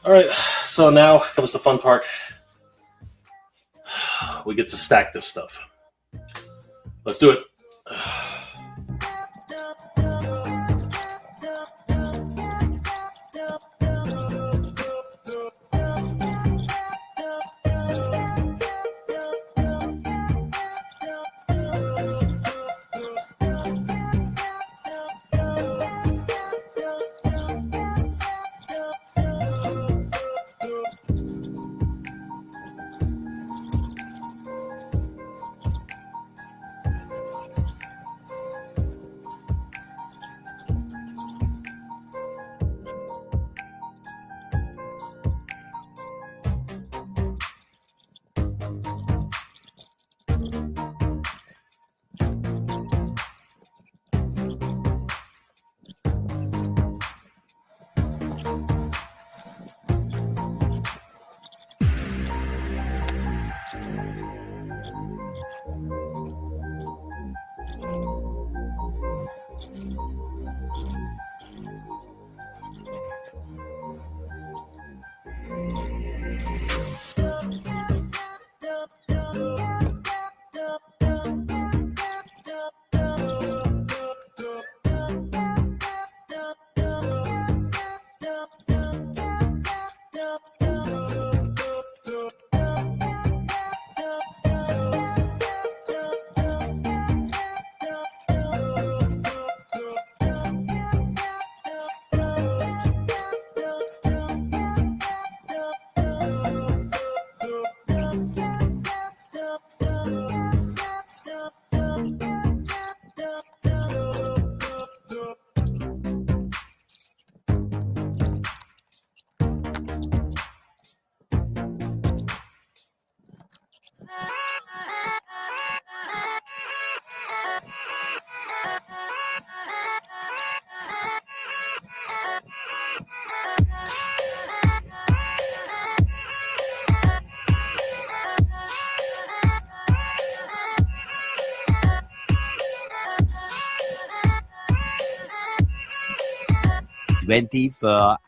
All right, so now comes the fun part. We get to stack this stuff. Let's do it.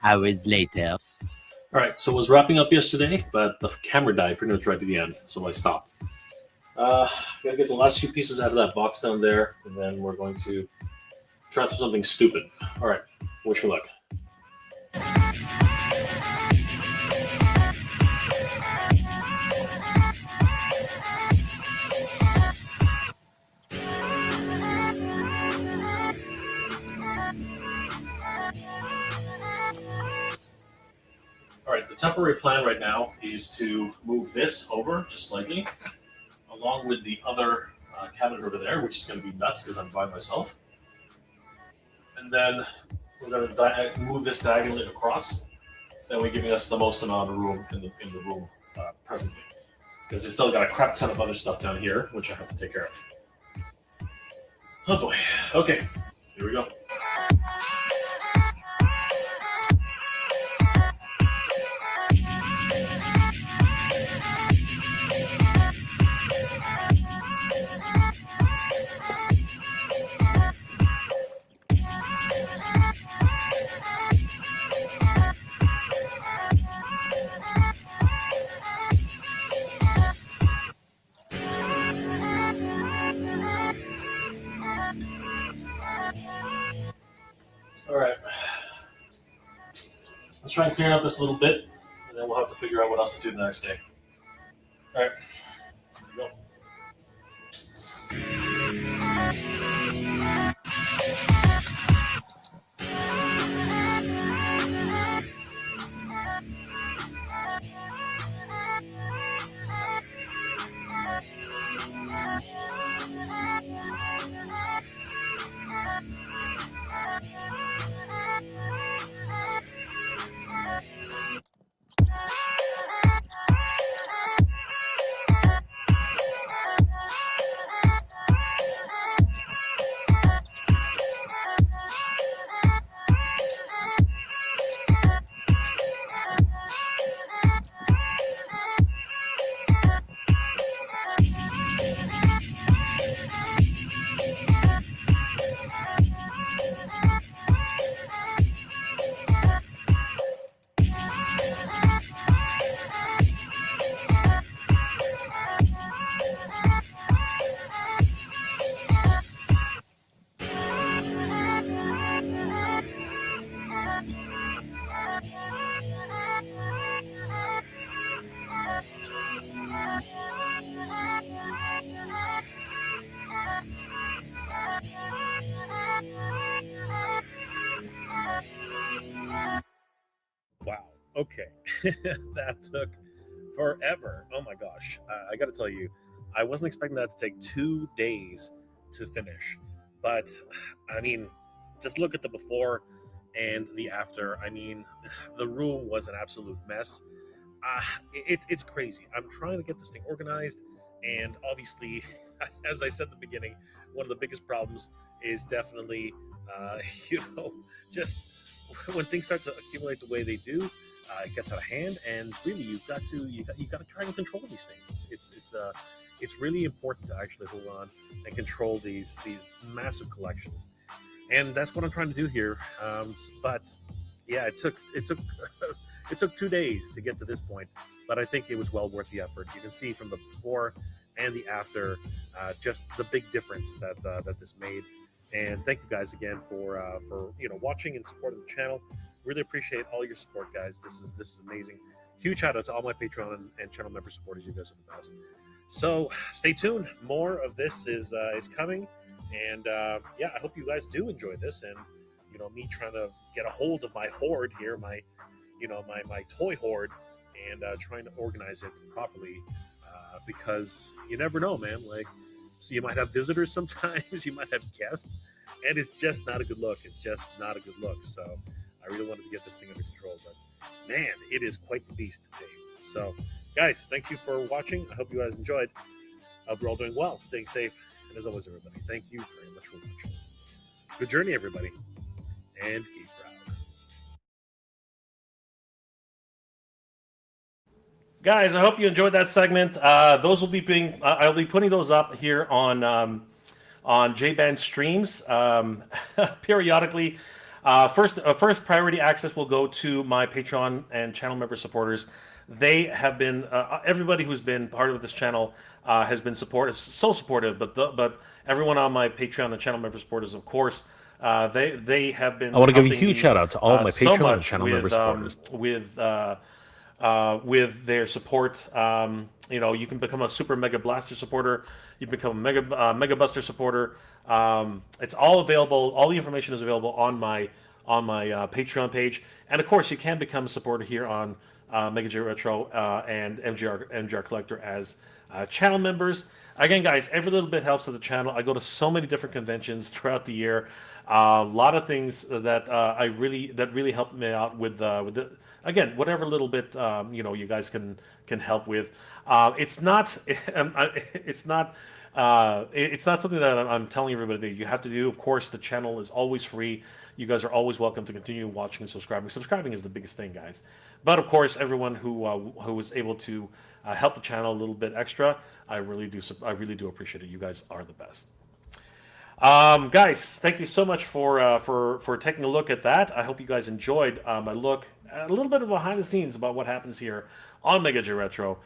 Hours later. All right, so I was wrapping up yesterday, but the camera died pretty much right at the end, so I stopped. Gotta get the last few pieces out of that box down there, and then we're going to try something stupid. All right, wish me luck. temporary plan right now is to move this over just slightly, along with the other cabinet over there, which is going to be nuts because I'm by myself. And then we're going to move this diagonally across. That way, giving us the most amount of room in the room presently. Because they still got a crap ton of other stuff down here, which I have to take care of. Oh boy. Okay, here we go. All right. Let's try and clear out this little bit, and then we'll have to figure out what else to do the next day. All right. Here we go. Wow. Okay. That took forever. Oh my gosh. I got to tell you, I wasn't expecting that to take 2 days to finish. But, I mean, just look at the before and the after. I mean, the room was an absolute mess. It's crazy. I'm trying to get this thing organized. And obviously, as I said at the beginning, one of the biggest problems is definitely, you know, just when things start to accumulate the way they do, it gets out of hand, and really you got to try and control these things. It's really important to actually hold on and control these massive collections, and that's what I'm trying to do here. But yeah, it took it took 2 days to get to this point, but I think it was well worth the effort. You can see from the before and the after, just the big difference that this made. And thank you guys again for watching and supporting the channel. Really appreciate all your support, guys. This is amazing. Huge shout out to all my Patreon and channel member supporters. You guys are the best. So stay tuned. More of this is coming, and yeah, I hope you guys do enjoy this. And me trying to get a hold of my hoard here, my toy hoard, and trying to organize it properly, because you never know, man. Like, so you might have visitors sometimes, you might have guests, and it's just not a good look. It's just not a good look. So I really wanted to get this thing under control, but man, it is quite the beast to tame. So guys, thank you for watching. I hope you guys enjoyed. I hope you're all doing well, staying safe, and as always, everybody, thank you very much for watching. Good journey, everybody, and eat proud. Guys, I hope you enjoyed that segment. Those will be I'll be putting those up here on JBand streams periodically. First priority access will go to my Patreon and channel member supporters. They have been everybody who's been part of this channel has been so supportive. But everyone on my Patreon and channel member supporters, of course, they have been. I want to give a huge shout out to all of my Patreon so and channel member supporters. With their support. You can become a Super Mega Blaster supporter. You can become a Mega Buster supporter. It's all available. All the information is available on my Patreon page, and of course, you can become a supporter here on Mega J Retro and MGR Collector as channel members. Again, guys, every little bit helps with the channel. I go to so many different conventions throughout the year. A lot of things that really help me out with the, again, whatever little bit you guys can help with. It's not it's not something that I'm telling everybody that you have to do. Of course, the channel is always free. You guys are always welcome to continue watching and subscribing. Subscribing is the biggest thing, guys. But of course, everyone who was able to help the channel a little bit extra, I really do appreciate it. You guys are the best. Guys, thank you so much for taking a look at that. I hope you guys enjoyed my look, a little bit of behind the scenes about what happens here on Mega J Retro.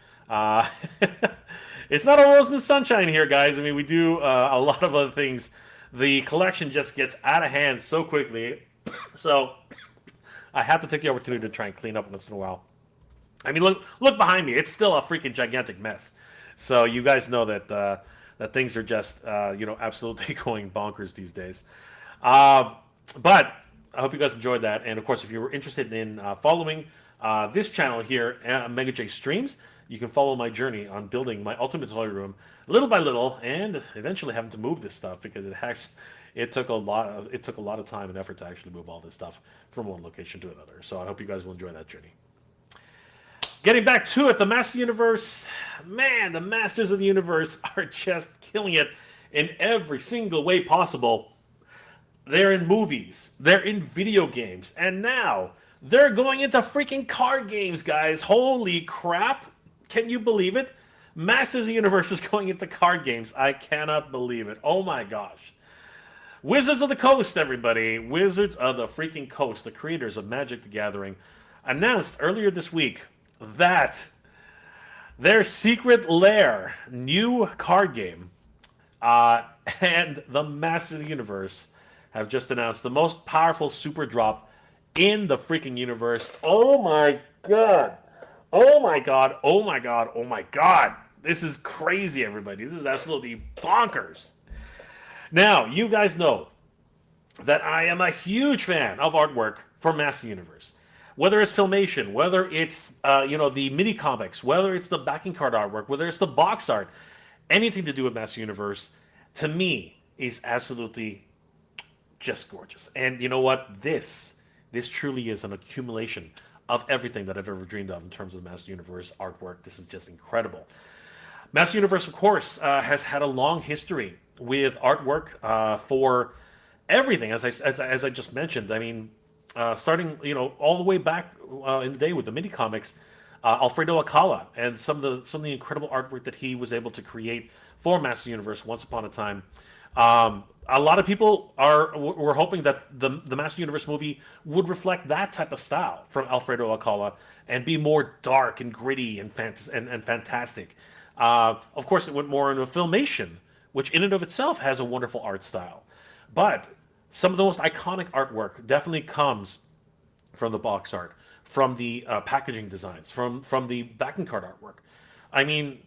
It's not all roses and sunshine here, guys. I mean, we do a lot of other things. The collection just gets out of hand so quickly, so I have to take the opportunity to try and clean up once in a while. I mean, look behind me. It's still a freaking gigantic mess. So you guys know that that things are just absolutely going bonkers these days. But I hope you guys enjoyed that. And of course, if you were interested in following this channel here, Mega J Streams, you can follow my journey on building my ultimate toy room little by little, and eventually having to move this stuff because it took a lot of time and effort to actually move all this stuff from one location to another. So I hope you guys will enjoy that journey. Getting back to it, the Master Universe, man, the Masters of the Universe are just killing it in every single way possible. They're in movies, they're in video games, and now they're going into freaking card games, guys. Holy crap. Can you believe it? Masters of the Universe is going into card games. I cannot believe it. Oh my gosh. Wizards of the Coast, everybody. Wizards of the freaking Coast, the creators of Magic the Gathering, announced earlier this week that their Secret Lair new card game and the Masters of the Universe have just announced the most powerful super drop in the freaking universe. Oh my god. Oh my god, oh my god, oh my god. This is crazy, everybody. This is absolutely bonkers. Now, you guys know that I am a huge fan of artwork for Master Universe. Whether it's filmation, whether it's the mini comics, whether it's the backing card artwork, whether it's the box art, anything to do with Master Universe, to me, is absolutely just gorgeous. And you know what? This truly is an accumulation of everything that I've ever dreamed of in terms of Master Universe artwork. This is just incredible. Master Universe, of course, has had a long history with artwork for everything, as I just mentioned. I mean, starting all the way back in the day with the mini comics, Alfredo Alcala and some of the incredible artwork that he was able to create for Master Universe once upon a time. A lot of people were hoping that the Master Universe movie would reflect that type of style from Alfredo Alcala and be more dark and gritty and fantastic. Of course, it went more into filmation, which in and of itself has a wonderful art style. But some of the most iconic artwork definitely comes from the box art, from the packaging designs, from the backing card artwork. I mean,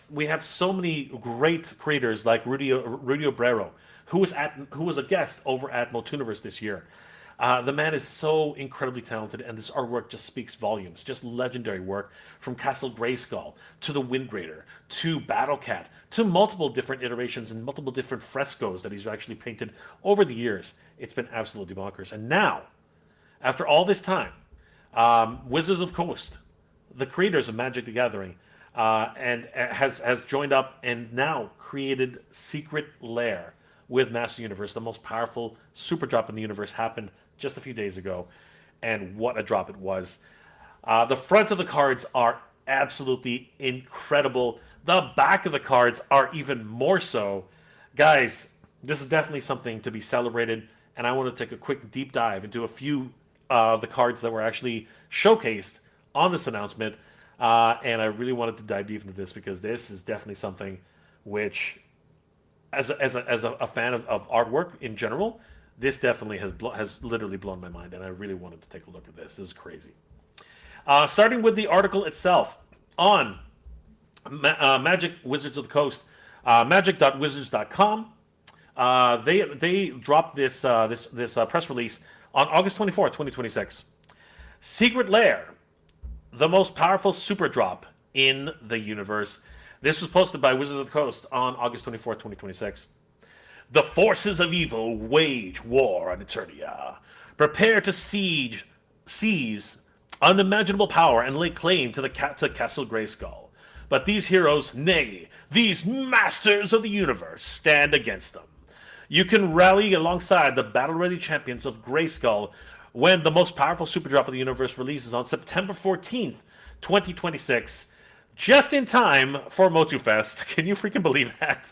we have so many great creators like Rudy Obrero, who was a guest over at MOTUniverse this year. The man is so incredibly talented, and this artwork just speaks volumes. Just legendary work from Castle Grayskull to the Wind Raider to Battlecat to multiple different iterations and multiple different frescoes that he's actually painted over the years. It's been absolutely bonkers. And now, after all this time, Wizards of the Coast, the creators of Magic the Gathering, and has joined up and now created Secret Lair with Master Universe. The most powerful super drop in the universe happened just a few days ago, and what a drop it was. The front of the cards are absolutely incredible. The back of the cards are even more so. Guys, this is definitely something to be celebrated, and I want to take a quick deep dive into a few of the cards that were actually showcased on this announcement. And I really wanted to dive deep into this because this is definitely something which, as a fan of artwork in general, this definitely has literally blown my mind, and I really wanted to take a look at this. This is crazy. Starting with the article itself on Magic Wizards of the Coast, magic.wizards.com. They dropped this press release on August 24th, 2026. Secret Lair, the most powerful super drop in the universe. This was posted by Wizards of the Coast on August 24th, 2026. The forces of evil wage war on Eternia. Prepare to seize unimaginable power and lay claim to to Castle Grayskull. But these heroes, nay, these masters of the universe, stand against them. You can rally alongside the battle-ready champions of Grayskull when the most powerful super drop of the universe releases on September 14th, 2026, just in time for MOTU Fest. Can you freaking believe that?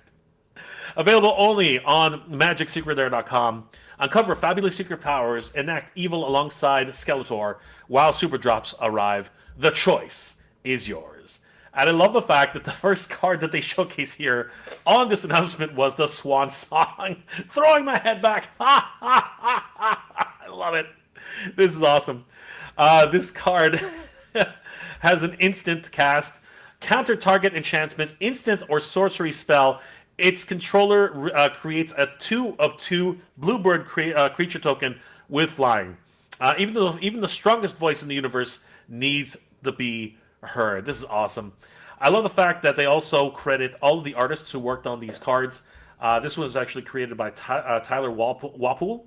Available only on MagicSecretLair.com. Uncover fabulous secret powers, enact evil alongside Skeletor while super drops arrive. The choice is yours. And I love the fact that the first card that they showcase here on this announcement was the Swan Song. Throwing my head back. I love it. This is awesome. This card has an instant cast, counter target enchantments, instant or sorcery spell. Its controller creates a 2/2 bluebird creature token with flying. Even the strongest voice in the universe needs to be heard. This is awesome. I love the fact that they also credit all of the artists who worked on these cards. This one was actually created by Tyler Wapool.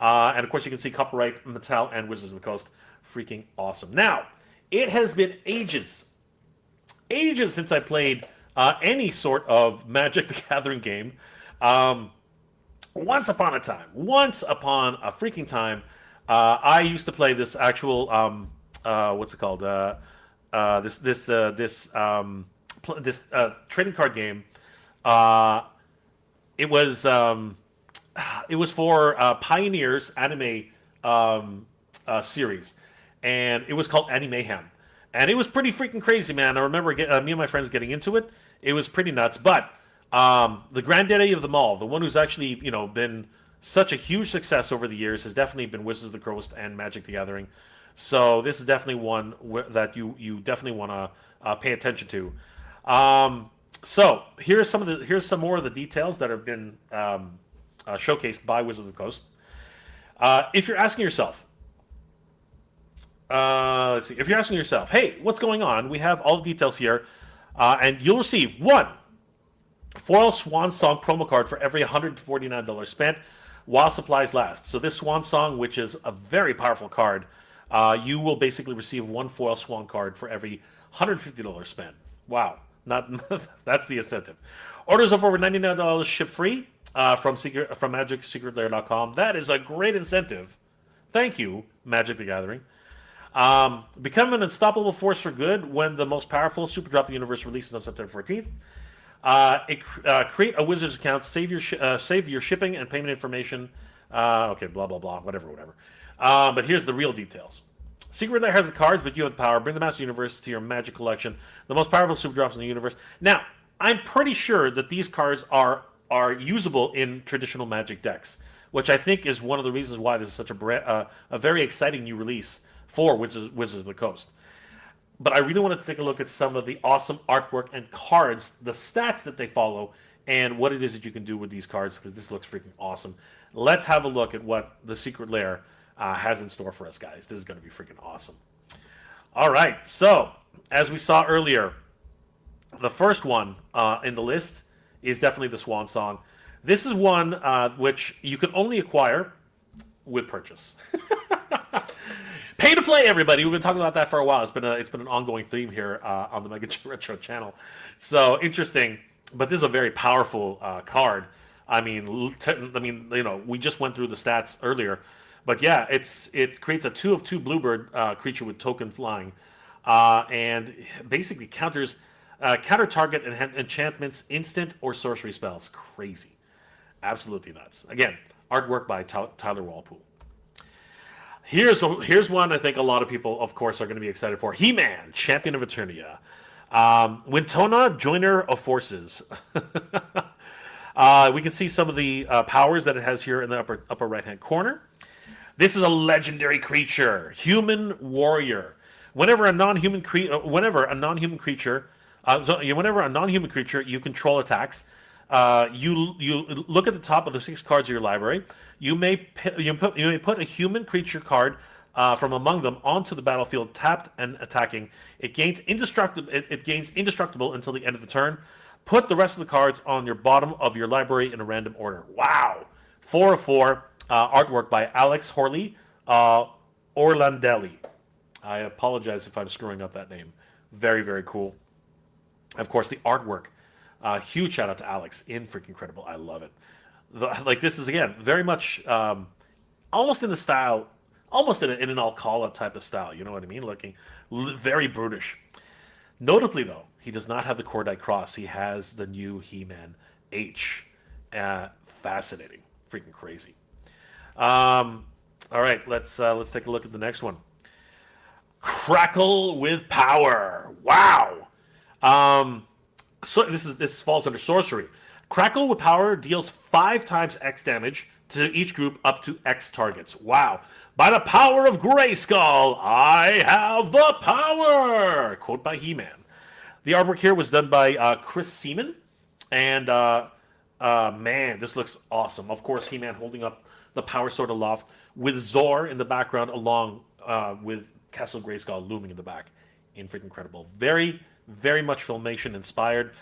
And of course, you can see copyright Mattel and Wizards of the Coast. Freaking awesome. Now, it has been ages since I played any sort of Magic the Gathering game. Once upon a freaking time, I used to play this actual what's it called? This trading card game. It was for Pioneer's anime series, and it was called Anime Mayhem. And it was pretty freaking crazy, man. I remember me and my friends getting into it. It was pretty nuts. But the granddaddy of them all, the one who's actually been such a huge success over the years, has definitely been Wizards of the Coast and Magic the Gathering. So this is definitely one that you definitely want to pay attention to. So here's some more of the details that have been showcased by Wizards of the Coast. If you're asking yourself, let's see. If you're asking yourself, hey, what's going on? We have all the details here, and you'll receive one foil Swan Song promo card for every $149 spent while supplies last. So this Swan Song, which is a very powerful card, you will basically receive one foil Swan card for every $150 spent. Wow, that's the incentive. Orders of over $99 ship free from MagicSecretLair.com. That is a great incentive. Thank you, Magic the Gathering. Become an unstoppable force for good when the most powerful Super Drop of the Universe releases on September 14th. Create a Wizards account, save your shipping and payment information. Okay, blah, blah, blah, whatever. But here's the real details. Secret Lair has the cards, but you have the power. Bring the Master Universe to your Magic collection. The most powerful Super Drops in the universe. Now, I'm pretty sure that these cards are usable in traditional Magic decks, which I think is one of the reasons why this is such a very exciting new release for Wizards of the Coast. But I really wanted to take a look at some of the awesome artwork and cards, the stats that they follow, and what it is that you can do with these cards, because this looks freaking awesome. Let's have a look at what the Secret Lair has in store for us, guys. This is going to be freaking awesome. All right, so as we saw earlier, the first one in the list is definitely the Swan Song. This is one which you can only acquire with purchase. Pay to play, everybody. We've been talking about that for a while. It's been an ongoing theme here on the Mega Retro channel. So interesting, but this is a very powerful card. I mean, we just went through the stats earlier, but yeah, it creates a 2/2 bluebird creature with token flying, and basically counter target enchantments, instant or sorcery spells. Crazy, absolutely nuts. Again, artwork by Tyler Walpool. Here's one I think a lot of people, of course, are going to be excited for. He-Man, Champion of Eternia. Wintona, Joiner of Forces. We can see some of the powers that it has here in the upper right-hand corner. This is a legendary creature, Human Warrior. Whenever a non-human creature you control attacks, you look at the top of the 6 cards of your library. You may put a human creature card from among them onto the battlefield, tapped and attacking. It gains indestructible. It gains indestructible until the end of the turn. Put the rest of the cards on your bottom of your library in a random order. Wow, 4 of 4. Artwork by Alex Horley Orlandelli. I apologize if I'm screwing up that name. Very, very cool. Of course, the artwork. Huge shout out to Alex. Freaking incredible. I love it. This is, again, very much almost in the style, almost in an Alcala type of style. You know what I mean? Looking very brutish. Notably, though, he does not have the Cordite Cross. He has the new He-Man H. Fascinating. Freaking crazy. All right, let's take a look at the next one. Crackle with Power. Wow. So this falls under sorcery. Crackle with Power deals 5 times X damage to each group up to X targets. Wow. By the power of Grayskull, I have the power. Quote by He-Man. The artwork here was done by Chris Seaman. And man, this looks awesome. Of course, He-Man holding up the power sword aloft with Zor in the background along with Castle Grayskull looming in the back. Freaking incredible. Very, very much Filmation inspired.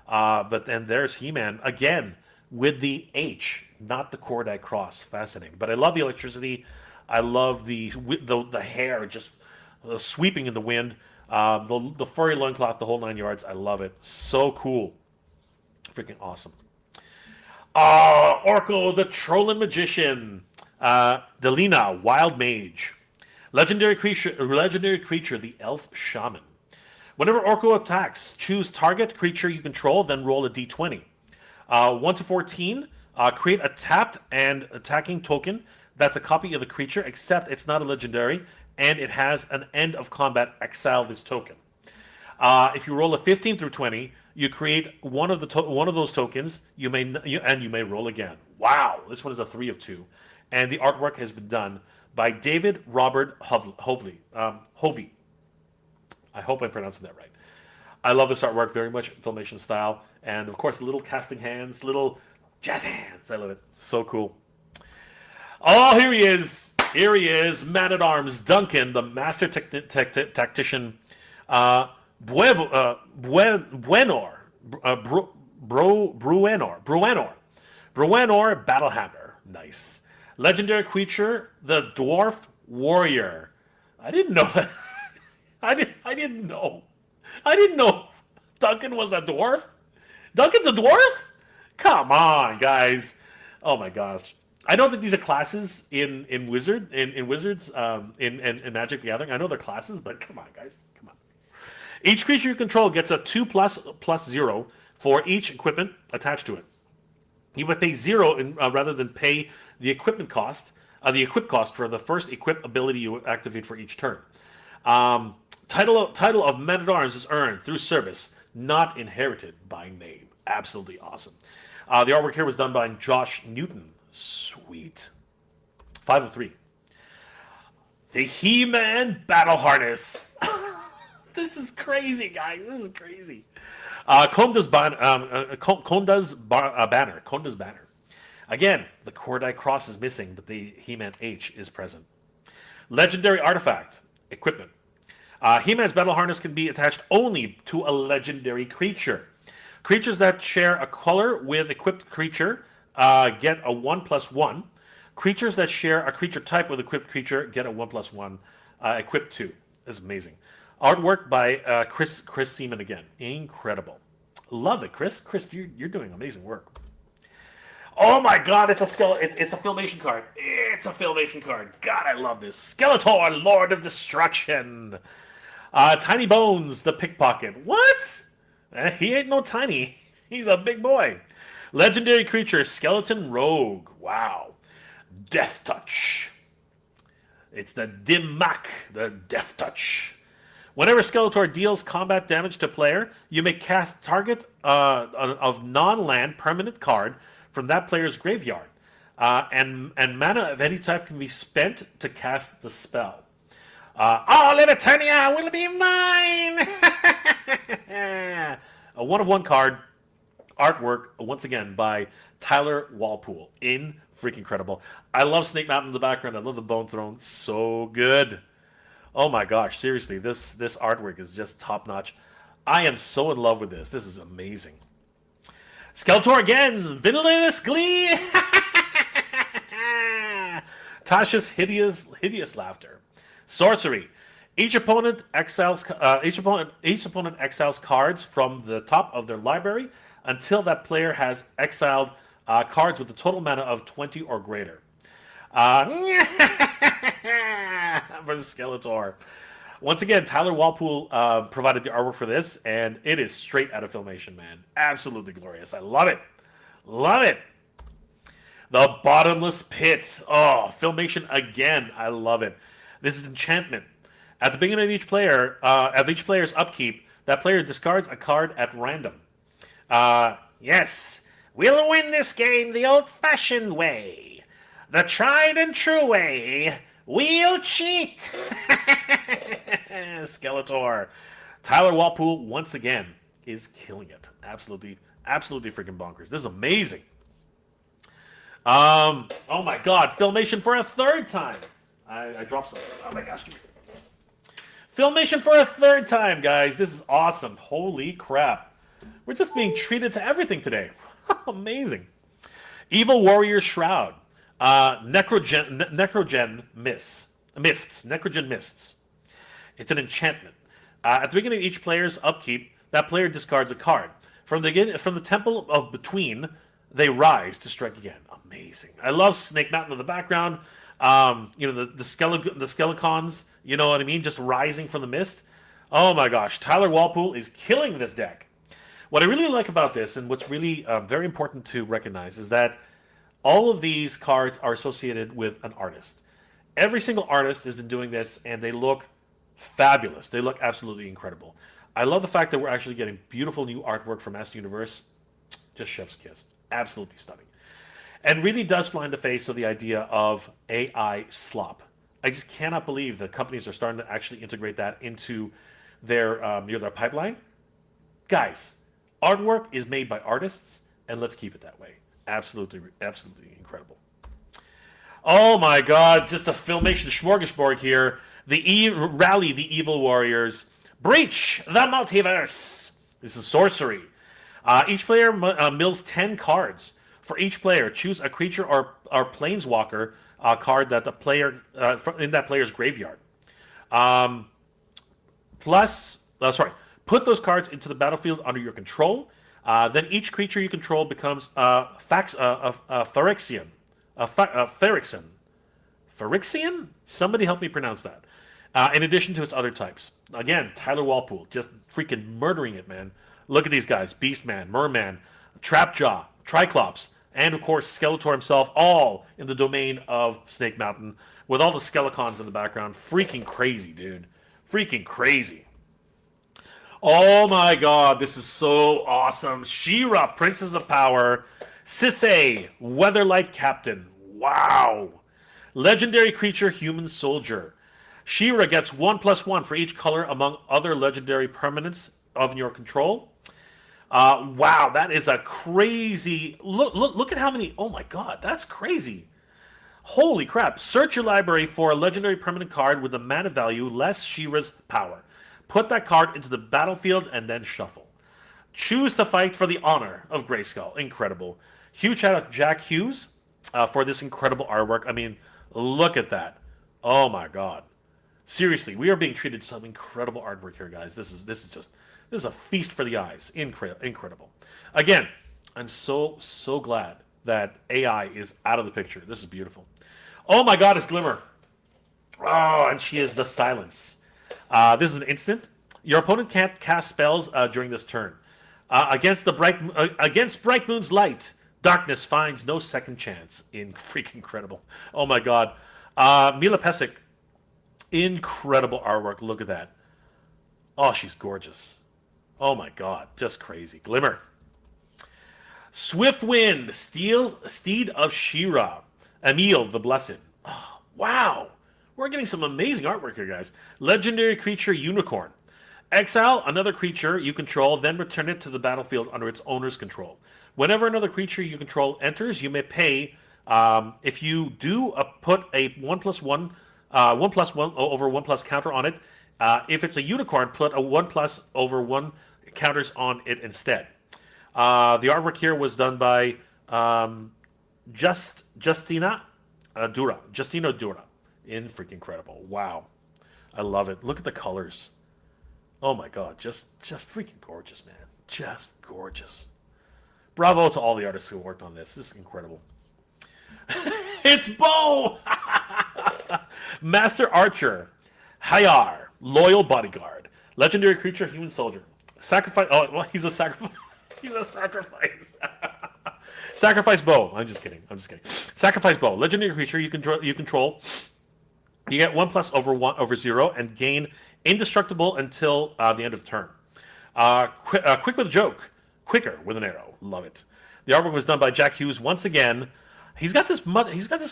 But then there's He-Man again with the H, not the Cordite Cross. Fascinating. But I love the electricity. I love the hair just sweeping in the wind. The furry loincloth, the whole 9 yards. I love it. So cool. Freaking awesome. Orko, the Trollin Magician. Delina, Wild Mage. Legendary creature, the Elf Shaman. Whenever Orko attacks, choose target creature you control, then roll a d20. 1 to 14, create a tapped and attacking token that's a copy of the creature, except it's not a legendary, and it has an end of combat. Exile this token. If you roll a 15 through 20, you create one of those tokens. You may roll again. Wow, this one is a 3 of 2, and the artwork has been done by David Robert Hovey. I hope I'm pronouncing that right. I love this artwork, very much Filmation style, and of course, little casting hands, little jazz hands. I love it. So cool. Oh, here he is. Here he is, Man-at-Arms Duncan, the master tactician. Bruenor, Battlehammer. Nice. Legendary creature, the Dwarf Warrior. I didn't know that. I didn't know. I didn't know Duncan was a dwarf. Duncan's a dwarf? Come on, guys. Oh my gosh. I know that these are classes in Wizards in Magic the Gathering. I know they're classes, but come on, guys. Come on. Each creature you control gets a 2++0 for each equipment attached to it. You would pay 0 rather than pay the equip cost for the first equip ability you activate for each turn. Title of Man-at-Arms is earned through service, not inherited by name. Absolutely awesome. The artwork here was done by Josh Newton. Sweet. 5 of 3. The He-Man Battle Harness. This is crazy, guys. This is crazy. Konda's banner. Again, the Cordite Cross is missing, but the He-Man H is present. Legendary artifact. Equipment. He-Man's battle harness can be attached only to a legendary creature. Creatures that share a color with equipped creature get a 1+1. Creatures that share a creature type with equipped creature get a 1+1. Equipped 2. This is amazing. Artwork by Chris Seaman again. Incredible. Love it, Chris. Chris, you're doing amazing work. Oh my God! It's a Filmation card. It's a Filmation card. God, I love this. Skeletor, Lord of Destruction. Tiny Bones, the Pickpocket. What? He ain't no tiny. He's a big boy. Legendary creature, Skeleton Rogue. Wow. Death Touch. It's the Dim-Mak, the Death Touch. Whenever Skeletor deals combat damage to player, you may cast target of non-land permanent card from that player's graveyard. And mana of any type can be spent to cast the spell. All in Eternia will be mine! A 1/1 card. artwork once again by Tyler Walpool. Freaking incredible. I love Snake Mountain in the background. I love the Bone Throne. So good. Oh my gosh, seriously, this artwork is just top notch. I am so in love with this. This is amazing. Skeletor again, villainous glee. Tasha's hideous laughter. Sorcery. Each opponent exiles cards from the top of their library until that player has exiled cards with a total mana of 20 or greater. For Skeletor. Once again, Tyler Walpool provided the artwork for this, and it is straight out of Filmation, man. Absolutely glorious. I love it. Love it. The Bottomless Pit. Oh, Filmation again. I love it. This is enchantment. At the beginning of each player's upkeep, that player discards a card at random. Yes, we'll win this game the old-fashioned way. The tried and true way. We'll cheat. Skeletor. Tyler Walpool, once again, is killing it. Absolutely freaking bonkers. This is amazing. Oh my god, Filmation for a third time. I dropped something. Oh my gosh. Filmation for a third time, guys. This is awesome. Holy crap. We're just being treated to everything today. Amazing. Evil Warrior Shroud. Necrogen Mists. Necrogen Mists. It's an enchantment. At the beginning of each player's upkeep, that player discards a card. From the Temple of Between, they rise to strike again. Amazing. I love Snake Mountain in the background. The Skelecons, you know what I mean? Just rising from the mist. Oh my gosh. Tyler Walpool is killing this deck. What I really like about this, and what's really very important to recognize, is that all of these cards are associated with an artist. Every single artist has been doing this, and they look fabulous. They look absolutely incredible. I love the fact that we're actually getting beautiful new artwork from Master Universe. Just chef's kiss. Absolutely stunning. And really does fly in the face of the idea of AI slop. I just cannot believe that companies are starting to actually integrate that into their pipeline. Guys, artwork is made by artists, and let's keep it that way. Absolutely incredible. Oh my god, just a Filmation smorgasbord here. Rally the Evil Warriors. Breach the multiverse. This is sorcery. Each player mills 10 cards. For each player, choose a creature or planeswalker card that the player in that player's graveyard. Put those cards into the battlefield under your control. Then each creature you control becomes Phyrexian. Phyrexian? Somebody help me pronounce that. In addition to its other types. Again, Tyler Walpool, just freaking murdering it, man. Look at these guys. Beastman, Merman, Trapjaw, Triclops, and of course Skeletor himself, all in the domain of Snake Mountain, with all the Skelecons in the background. Freaking crazy, dude. Freaking crazy. Oh my god, this is so awesome. She-Ra, Princess of Power. Sisay, Weatherlight Captain. Wow. Legendary creature, Human Soldier. She-Ra gets 1/1 for each color among other legendary permanents of your control. Wow, that is a crazy... Look at how many... Oh my god, that's crazy. Holy crap. Search your library for a legendary permanent card with a mana value less She-Ra's power. Put that card into the battlefield and then shuffle. Choose to fight for the honor of Grayskull. Incredible. Huge shout out to Jack Hughes for this incredible artwork. I mean, look at that. Oh my god. Seriously, we are being treated to some incredible artwork here, guys. This is a feast for the eyes. Incredible. Again, I'm so glad that AI is out of the picture. This is beautiful. Oh my god, it's Glimmer. Oh, and she is the Silence. This is an instant. Your opponent can't cast spells during this turn. Against Bright Moon's light, darkness finds no second chance. Freaking incredible. Oh my god. Mila Pesic. Incredible artwork. Look at that. Oh, she's gorgeous. Oh my god. Just crazy. Glimmer. Swift Wind. Steed of She-Ra. Emil the Blessed. Oh, wow. We're getting some amazing artwork here, guys. Legendary creature Unicorn. Exile another creature you control, then return it to the battlefield under its owner's control. Whenever another creature you control enters, you may pay. If you do put a 1+1, 1+1 over 1+ counter on it. If it's a unicorn, put a 1+ over 1 counters on it instead. The artwork here was done by Justina Dura. Justino Dura. Freaking incredible. Wow. I love it. Look at the colors. Oh my god, just freaking gorgeous, man. Just gorgeous. Bravo to all the artists who worked on this. This is incredible. It's Bo! Master Archer. Hayar. Loyal Bodyguard. Legendary creature, human soldier. Sacrifice. Oh, well, he's a sacrifice. He's a sacrifice. Sacrifice Bow. I'm just kidding. Sacrifice Bow. Legendary creature you control. You get 1+ over 1 over 0 and gain indestructible until the end of the turn. Quick with a joke. Quicker with an arrow. Love it. The artwork was done by Jack Hughes once again. He's got this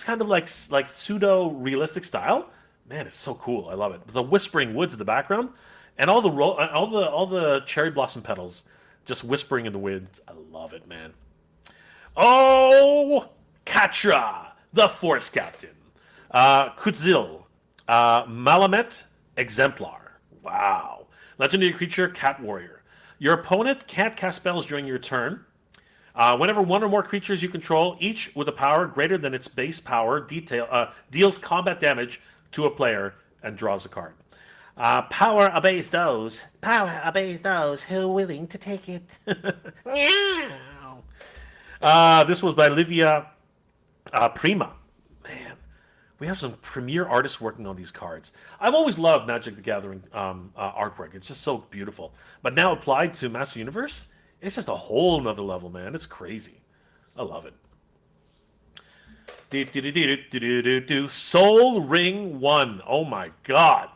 kind of like pseudo realistic style. Man, it's so cool. I love it. The whispering woods in the background, and all the cherry blossom petals just whispering in the wind. I love it, man. Oh, Katra, the Force Captain. Kutzil, Malamet, Exemplar. Wow. Legendary creature, Cat Warrior. Your opponent can't cast spells during your turn. Whenever one or more creatures you control, each with a power greater than its base power, deals combat damage to a player and draws a card. Power obeys those who are willing to take it. This was by Livia Prima. Man, we have some premier artists working on these cards. I've always loved Magic the Gathering artwork. It's just so beautiful. But now applied to Master Universe, it's just a whole nother level, man. It's crazy. I love it. Soul Ring 1. Oh my god.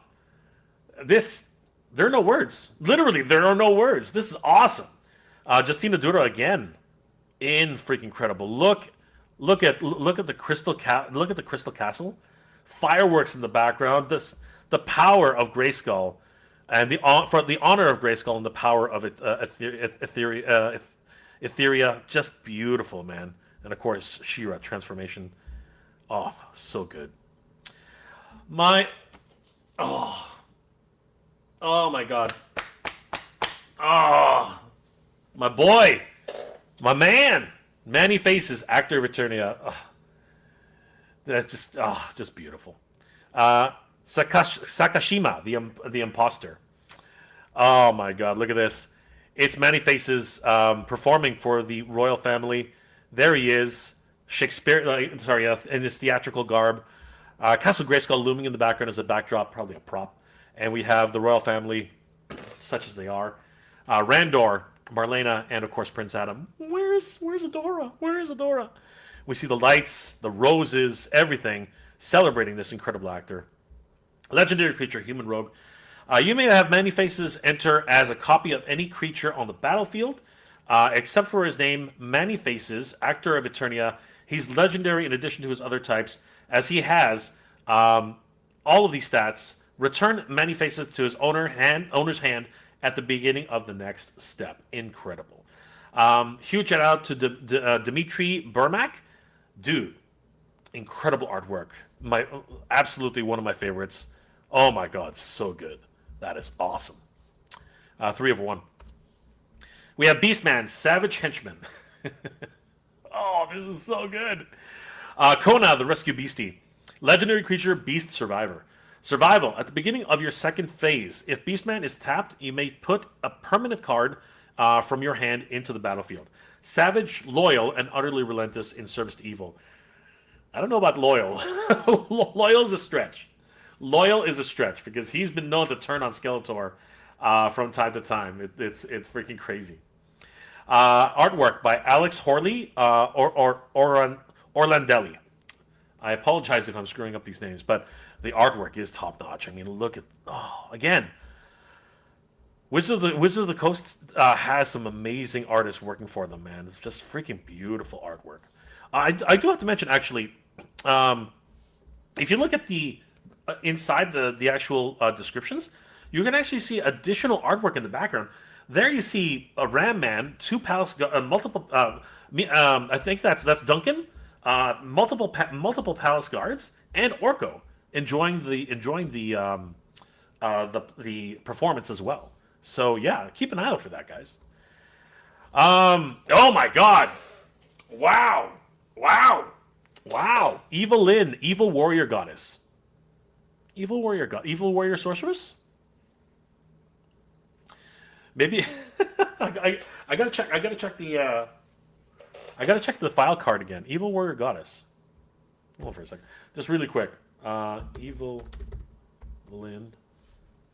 There are no words. Literally, there are no words. This is awesome. Justina Dura again. Freaking incredible. Look at the crystal castle. Fireworks in the background. The power of Grayskull. And for the honor of Grayskull and the power of Etheria, just beautiful, man. And of course, She-Ra transformation. Oh, so good. Oh my god. Oh, my boy, my man, Manny Faces, actor of Eternia. Oh, that's just beautiful. Sakashima, the imposter. Oh my god, look at this. It's Manny Faces performing for the royal family. There he is, Shakespeare. In his theatrical garb. Castle Grayskull looming in the background as a backdrop, probably a prop. And we have the royal family, such as they are. Randor, Marlena, and of course Prince Adam. Where's Adora? Where is Adora? We see the lights, the roses, everything, celebrating this incredible actor. Legendary creature, human rogue. You may have Manny Faces enter as a copy of any creature on the battlefield, except for his name, Manny Faces, actor of Eternia. He's legendary in addition to his other types, as he has all of these stats. Return Manny Faces to his owner's hand at the beginning of the next step. Incredible. Huge shout out to Dmitry Burmak. Dude, incredible artwork. Absolutely one of my favorites. Oh my god, so good. That is awesome. 3 of 1. We have Beastman, Savage Henchman. Oh, this is so good. Kona, the Rescue Beastie. Legendary creature, Beast Survivor. Survival. At the beginning of your second phase, if Beastman is tapped, you may put a permanent card from your hand into the battlefield. Savage, loyal, and utterly relentless in service to evil. I don't know about loyal. Loyal is a stretch. Loyal is a stretch because he's been known to turn on Skeletor from time to time. It's freaking crazy. Artwork by Alex Horley Orlandelli. I apologize if I'm screwing up these names, but the artwork is top notch. I mean, look at again. Wizard of the Coast has some amazing artists working for them, man. It's just freaking beautiful artwork. I do have to mention actually, if you look at the inside the actual descriptions, you can actually see additional artwork in the background. There you see a Ram Man, two palace, multiple. I think that's Duncan, multiple palace guards, and Orko enjoying the performance as well. So yeah, keep an eye out for that, guys. Oh my God! Wow! Evil Lyn, evil warrior goddess, evil warrior sorceress. Maybe I gotta check. I gotta check the file card again. Evil warrior goddess. Hold on for a second, just really quick. Evil Lyn,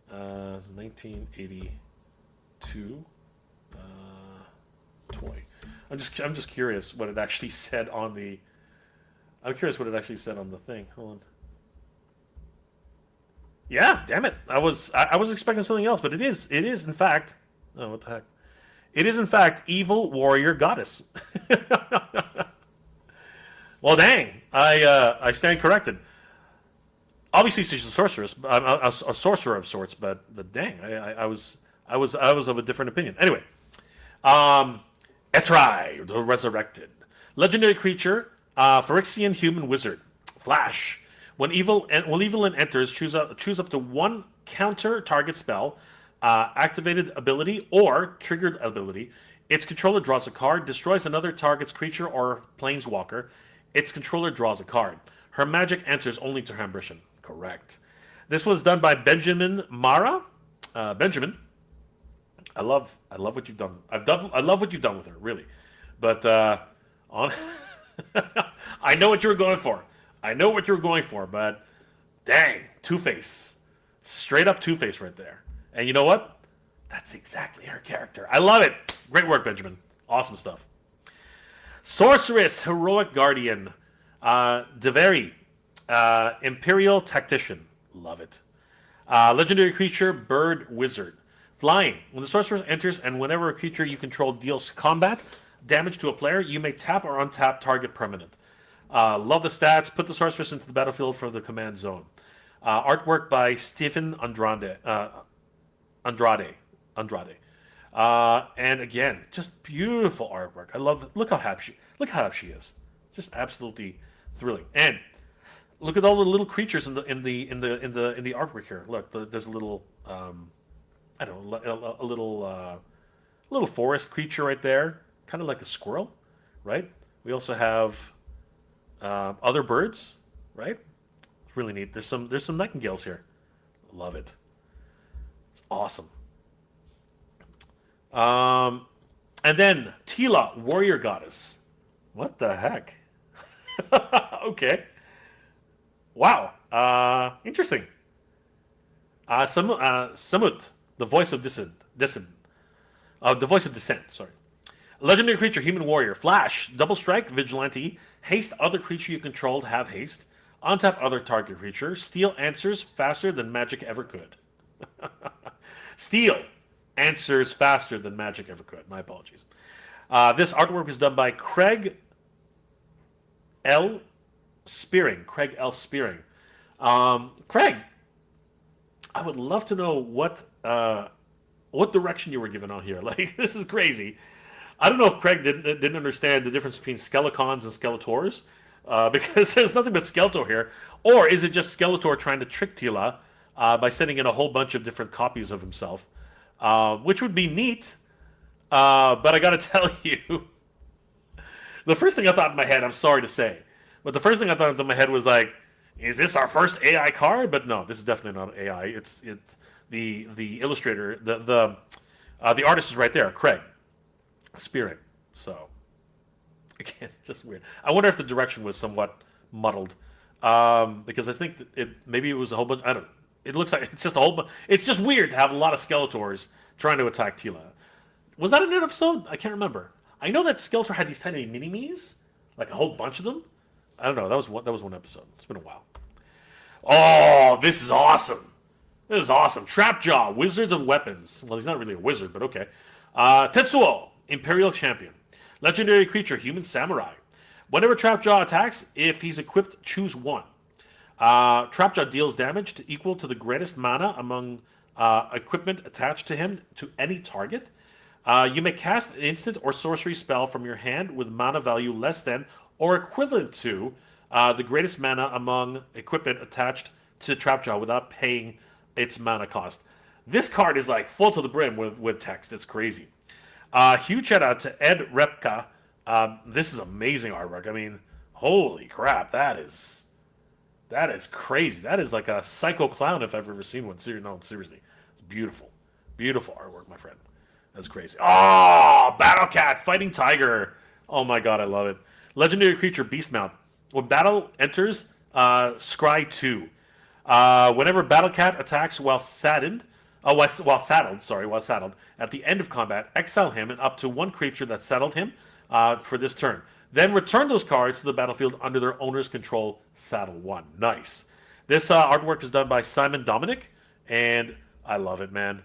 1982 toy. I'm just curious what it actually said on the. I'm curious what it actually said on the thing. Hold on. Yeah, damn it. I was expecting something else, but it is in fact. Oh, what the heck? It is in fact evil warrior goddess. Well, dang. I stand corrected. Obviously, she's a sorceress. I'm a sorcerer of sorts, but dang, I was of a different opinion. Anyway, Etrai, the Resurrected, legendary creature, Phyrexian human wizard, Flash. When Evil Lyn enters, choose up to one counter target spell, activated ability or triggered ability. Its controller draws a card, destroys another target's creature or planeswalker. Its controller draws a card. Her magic enters only to her ambition. Correct. This was done by Benjamin Mara. Benjamin, I love what you've done. I love what you've done with her, really. But on, I know what you were going for. But dang, Two-Face, straight up Two-Face right there. And you know what? That's exactly her character. I love it. Great work, Benjamin. Awesome stuff. Sorceress, heroic guardian, Deveri, imperial tactician. Love it. Legendary creature, bird wizard. Flying. When the sorceress enters and whenever a creature you control deals combat damage to a player, you may tap or untap target permanent. Love the stats. Put the sorceress into the battlefield for the command zone. Artwork by Stephen Andrade. And again, just beautiful artwork. I love it. Look how happy she is. Just absolutely thrilling. And look at all the little creatures in the artwork here. Look, there's a little I don't know, a little forest creature right there, kind of like a squirrel, right? We also have other birds, right? It's really neat. There's some nightingales here. Love it. It's awesome. And then Tila, warrior goddess. What the heck? Okay. Wow. Interesting. Samut, the voice of dissent. The voice of dissent. Sorry. Legendary creature, human warrior. Flash, double strike, vigilante. Haste other creature you controlled, have haste. Untap other target creature. Steal answers faster than magic ever could. Steal answers faster than magic ever could. My apologies. This artwork is done by Craig L. Spearing. Craig, I would love to know what direction you were given on here. Like, this is crazy. I don't know if Craig didn't understand the difference between Skeletons and Skeletors, because there's nothing but Skeletor here. Or is it just Skeletor trying to trick Tila by sending in a whole bunch of different copies of himself, which would be neat. But I got to tell you, the first thing I thought in my head, I'm sorry to say, but the first thing I thought in my head was like, is this our first AI card? But no, this is definitely not AI. It's the illustrator, the artist is right there, Craig Spearing. So again, just weird. I wonder if the direction was somewhat muddled, because I think that maybe it was a whole bunch. I don't. It looks like it's just a whole bunch. It's just weird to have a lot of Skeletors trying to attack Tila. Was that in an episode? I can't remember. I know that Skeletor had these tiny mini-me's, like a whole bunch of them. I don't know. That was one episode. It's been a while. Oh, this is awesome. This is awesome. Trapjaw, Wizards of Weapons. Well, he's not really a wizard, but okay. Tetsuo, Imperial Champion. Legendary creature, Human Samurai. Whenever Trapjaw attacks, if he's equipped, choose one. Trapjaw deals damage equal to the greatest mana among equipment attached to him to any target. You may cast an instant or sorcery spell from your hand with mana value less than or equivalent to the greatest mana among equipment attached to Trapjaw without paying its mana cost. This card is like full to the brim with text. It's crazy. Huge shout out to Ed Repka. This is amazing artwork. I mean, holy crap, that is crazy. That is like a psycho clown if I've ever seen one. Seriously, it's beautiful, beautiful artwork, my friend. That's crazy. Oh, Battle Cat fighting Tiger. Oh my god, I love it. Legendary creature Beast Mount. When battle enters, scry 2. Whenever Battle Cat attacks while saddled, at the end of combat, exile him and up to one creature that saddled him for this turn. Then return those cards to the battlefield under their owner's control, saddle 1. Nice. This artwork is done by Simon Dominic, and I love it, man.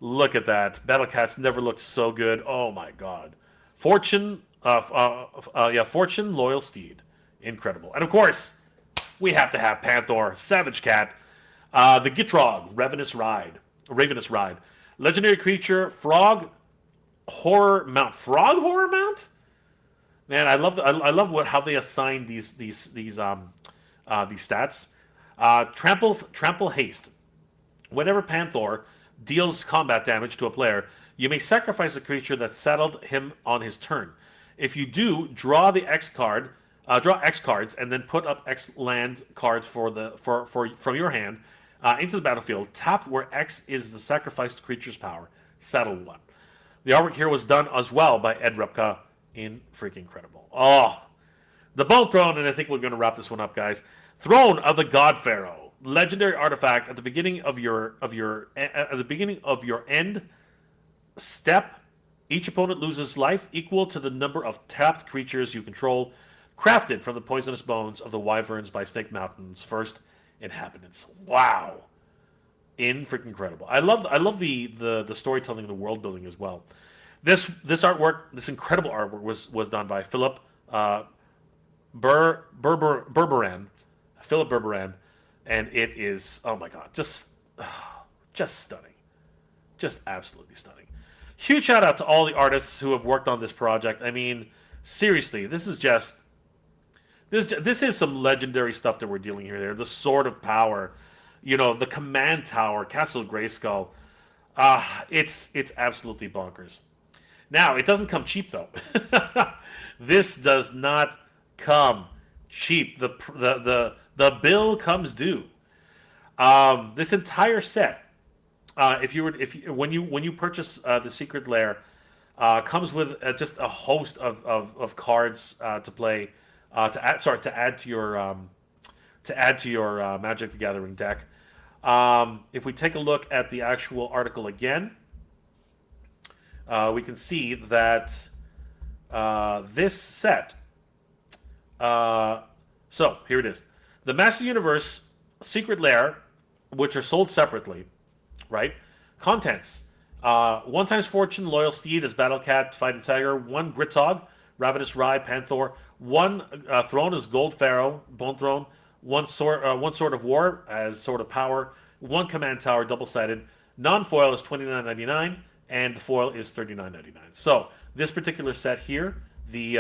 Look at that. Battle Cats never looked so good. Oh my god. Fortune, Loyal Steed. Incredible. And of course, we have to have Panther, Savage Cat, the Gitrog, Ravenous Ride. Legendary creature, Frog Horror Mount. Frog Horror Mount? Man, I love how they assign these stats. Trample Haste. Whenever Panther deals combat damage to a player, you may sacrifice a creature that saddled him on his turn. If you do, draw X cards, and then put up X land cards from your hand into the battlefield. Tap where X is the sacrificed creature's power. Saddle 1. The artwork here was done as well by Ed Repka. Freaking incredible. Oh, the Bone Throne, and I think we're going to wrap this one up, guys. Throne of the God Pharaoh. Legendary artifact at the beginning of your end step. Each opponent loses life equal to the number of tapped creatures you control, crafted from the poisonous bones of the wyverns by Snake Mountain's first inhabitants. Wow, freaking incredible. I love the storytelling and the world building as well. This incredible artwork was done by Philip Berberan, and it is, oh my god, just stunning, just absolutely stunning. Huge shout out to all the artists who have worked on this project. I mean, seriously, this is some legendary stuff that we're dealing here. The Sword of Power, the Command Tower, Castle Grayskull. It's absolutely bonkers. Now, it doesn't come cheap though. This does not come cheap. The bill comes due. This entire set, when you purchase the Secret Lair, comes with just a host of cards to play. To add to your Magic the Gathering deck. If we take a look at the actual article again, we can see that this set. So here it is: the Master Universe Secret Lair, which are sold separately, right? Contents: 1x Fortune, Loyal Steed as Battle Cat, Fighting Tiger, 1 Grittog, Ravenous Ride, Panther, 1 Throne as Gold Pharaoh, Bone Throne, 1 Sword of War as Sword of Power, 1 Command Tower, double-sided. Non-foil is $29.99, and the foil is $39.99. So this particular set here, the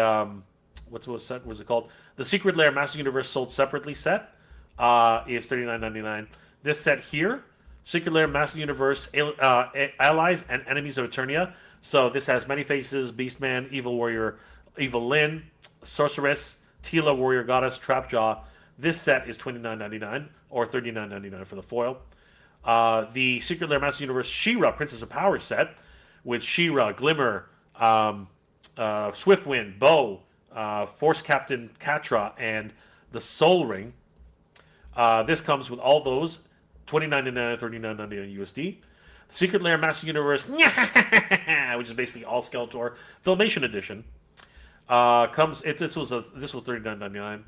what was it called? The Secret Lair Master Universe sold separately set is $39.99. This set here, Secret Lair Master Universe Allies and Enemies of Eternia. So this has Many Faces, Beastman, Evil Warrior, Evil Lyn, Sorceress, Tila, Warrior Goddess, Trapjaw. This set is $29.99 or $39.99 for the foil. The Secret Lair Master Universe She-Ra Princess of Power set with She-Ra, Glimmer, Swiftwind, Bow, Force Captain Katra, and the Soul Ring. This comes with all those, $29.99, $39.99 USD. Secret Lair Master Universe, which is basically all Skeletor Filmation Edition. This was $39.99.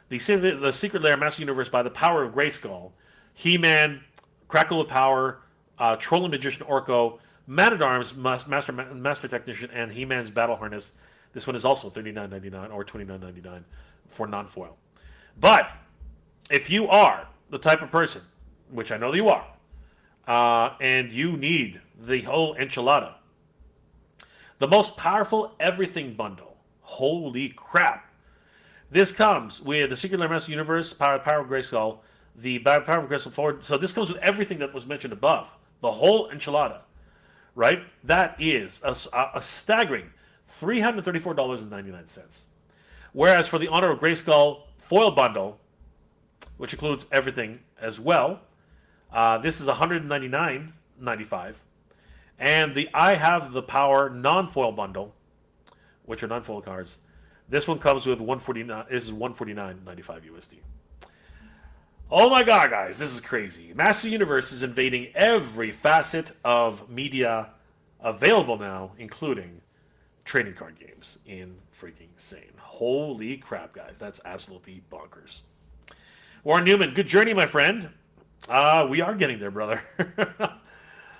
The Secret Lair Master Universe by the Power of Grayskull, He-Man, Crackle of Power, Troll and Magician Orko, Man-at-Arms, Master Technician, and He-Man's Battle Harness. This one is also $39.99 or $29.99 for non-foil. But if you are the type of person, which I know that you are, and you need the whole enchilada. The most powerful everything bundle. Holy crap. This comes with the Secret Lair Master Universe, Power of Grayskull, the Power of Grayskull Forward. So this comes with everything that was mentioned above. The whole enchilada. Right? That is a staggering $334.99. Whereas for the Honor of Grayskull foil bundle, which includes everything as well, this is $199.95. And the I Have the Power non-foil bundle, which are non-foil cards, this one comes with $149.95 USD. Oh my god, guys, this is crazy. Master Universe is invading every facet of media available now, including trading card games. Freaking insane. Holy crap, guys. That's absolutely bonkers. Warren Newman, good journey, my friend. We are getting there, brother.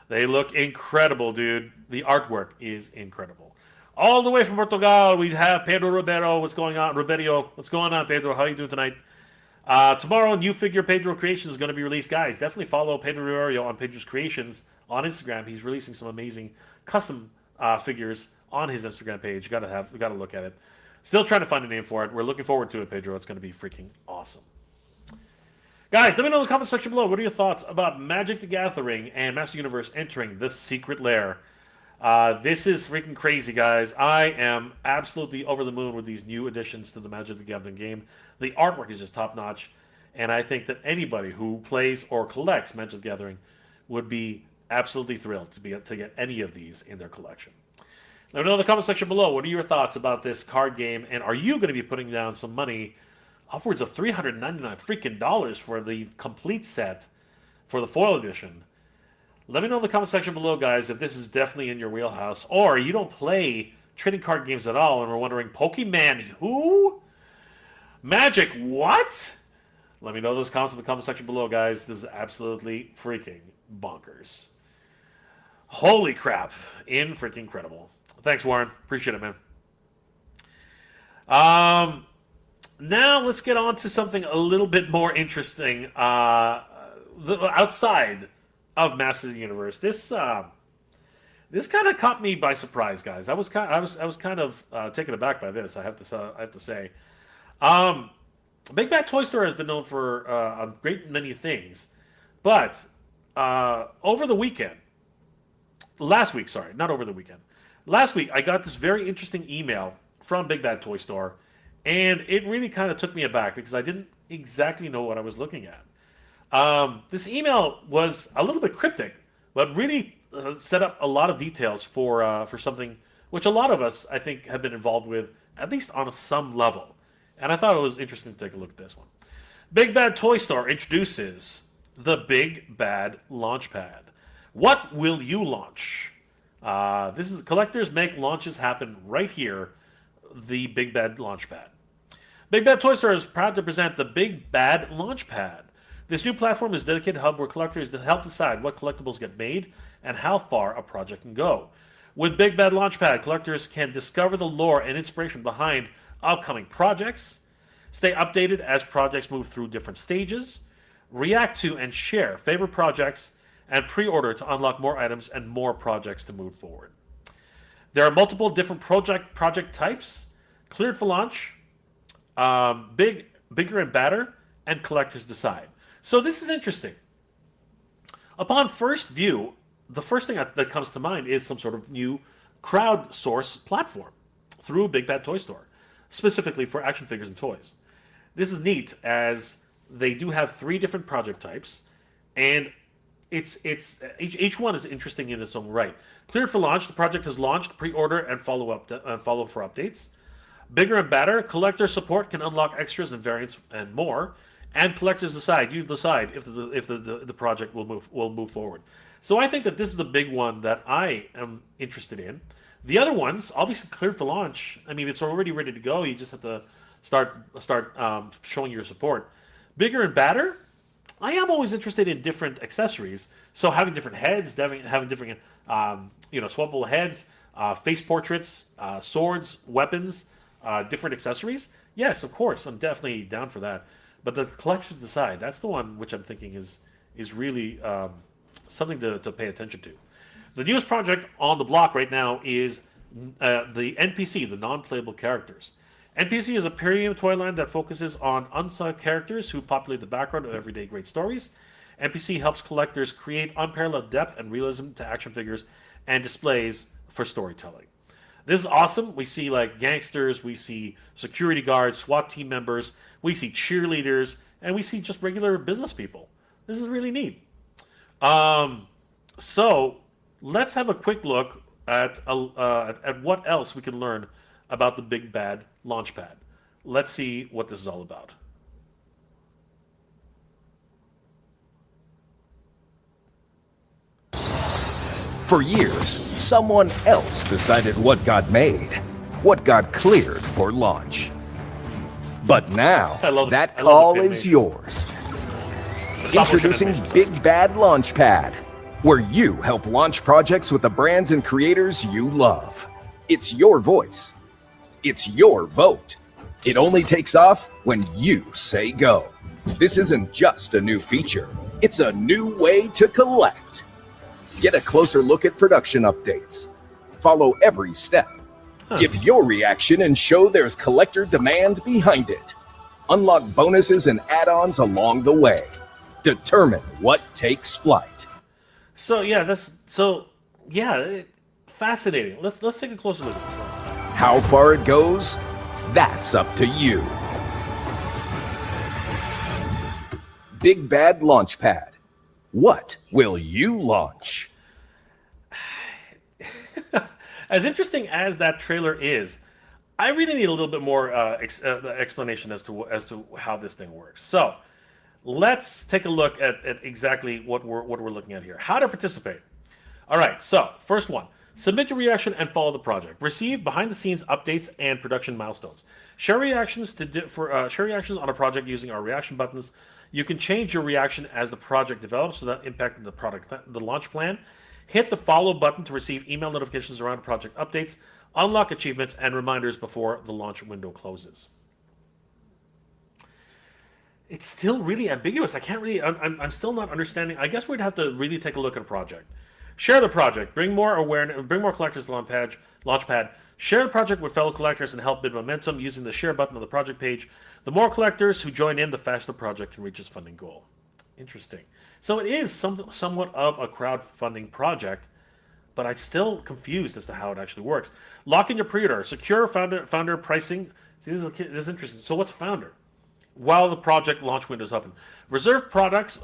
They look incredible, dude. The artwork is incredible. All the way from Portugal, we have Pedro Ribeiro. What's going on? Ribeiro, what's going on, Pedro? How are you doing tonight? Tomorrow, new figure Pedro Creations is going to be released. Guys, definitely follow Pedro Ribeiro on Pedro's Creations on Instagram. He's releasing some amazing custom figures on his Instagram page. You gotta look at it. Still trying to find a name for it. We're looking forward to it, Pedro. It's going to be freaking awesome. Guys, let me know in the comment section below. What are your thoughts about Magic the Gathering and Master Universe entering the Secret Lair? This is freaking crazy, guys. I am absolutely over the moon with these new additions to the Magic the Gathering game. The artwork is just top-notch, and I think that anybody who plays or collects Magic the Gathering would be absolutely thrilled to get any of these in their collection. Let me know in the comment section below. What are your thoughts about this card game, and are you going to be putting down some money, upwards of $399 freaking dollars for the complete set for the foil edition? Let me know in the comment section below, guys, if this is definitely in your wheelhouse, or you don't play trading card games at all and we're wondering, Pokemon who? Magic what? Let me know those comments in the comment section below, guys. This is absolutely freaking bonkers. Holy crap. Freaking incredible. Thanks, Warren. Appreciate it, man. Now let's get on to something a little bit more interesting outside of Master of the Universe. This kind of caught me by surprise, guys. I was kind of taken aback by this. I have to say. Big Bad Toy Store has been known for a great many things, but over the weekend, last week, I got this very interesting email from Big Bad Toy Store, and it really kind of took me aback because I didn't exactly know what I was looking at. This email was a little bit cryptic, but really set up a lot of details for something which a lot of us, I think, have been involved with, at least on some level. And I thought it was interesting to take a look at this one. Big Bad Toy Store introduces the Big Bad Launchpad. What will you launch? This is collectors make launches happen right here. The Big Bad Launchpad. Big Bad Toy Store is proud to present the Big Bad Launchpad. This new platform is a dedicated hub where collectors help decide what collectibles get made and how far a project can go. With Big Bad Launchpad, collectors can discover the lore and inspiration behind upcoming projects, stay updated as projects move through different stages, react to and share favorite projects, and pre-order to unlock more items and more projects to move forward. There are multiple different project types, cleared for launch, bigger and badder, and collectors decide. So this is interesting. Upon first view, the first thing that comes to mind is some sort of new crowdsource platform through Big Bad Toy Store, specifically for action figures and toys. This is neat as they do have 3 different project types, and each one is interesting in its own right. Cleared for launch, the project has launched, pre-order, and follow for updates. Bigger and badder, collector support can unlock extras and variants and more. And collectors decide. You decide if the project will move forward. So I think that this is the big one that I am interested in. The other ones, obviously cleared for launch. I mean, it's already ready to go. You just have to start showing your support. Bigger and badder, I am always interested in different accessories. So having different heads, having different swappable heads, face portraits, swords, weapons, different accessories. Yes, of course, I'm definitely down for that. But the collectors decide. That's the one which I'm thinking is really something to pay attention to. The newest project on the block right now is the NPC, the non-playable characters. NPC is a premium toy line that focuses on unsung characters who populate the background of everyday great stories. NPC helps collectors create unparalleled depth and realism to action figures and displays for storytelling. This is awesome. We see like gangsters, we see security guards, SWAT team members, we see cheerleaders, and we see just regular business people. This is really neat. So let's have a quick look at what else we can learn about the Big Bad Launchpad. Let's see what this is all about. For years, someone else decided what got made, what got cleared for launch. But now, that call is yours. Introducing Big Bad Launchpad, where you help launch projects with the brands and creators you love. It's your voice. It's your vote. It only takes off when you say go. This isn't just a new feature. It's a new way to collect. Get a closer look at production updates. Follow every step. Give your reaction and show there's collector demand behind it. Unlock bonuses and add-ons along the way. Determine what takes flight. So fascinating. Let's take a closer look at this. How far it goes, that's up to you. Big Bad Launchpad. What will you launch? As interesting as that trailer is, I really need a little bit more explanation as to how this thing works. So let's take a look at exactly what we're looking at here. How to participate. All right. So first one: submit your reaction and follow the project. Receive behind-the-scenes updates and production milestones. Share reactions on a project using our reaction buttons. You can change your reaction as the project develops without impacting the launch plan. Hit the follow button to receive email notifications around project updates, unlock achievements and reminders before the launch window closes. It's still really ambiguous. I'm still not understanding. I guess we'd have to really take a look at a project. Share the project. Bring more awareness. Bring more collectors to Launchpad. Share the project with fellow collectors and help build momentum using the share button on the project page. The more collectors who join in, the faster the project can reach its funding goal. Interesting. So it is somewhat of a crowdfunding project, but I'm still confused as to how it actually works. Lock in your pre-order. Secure founder pricing. See, this is interesting. So what's founder? While the project launch window is open, reserve products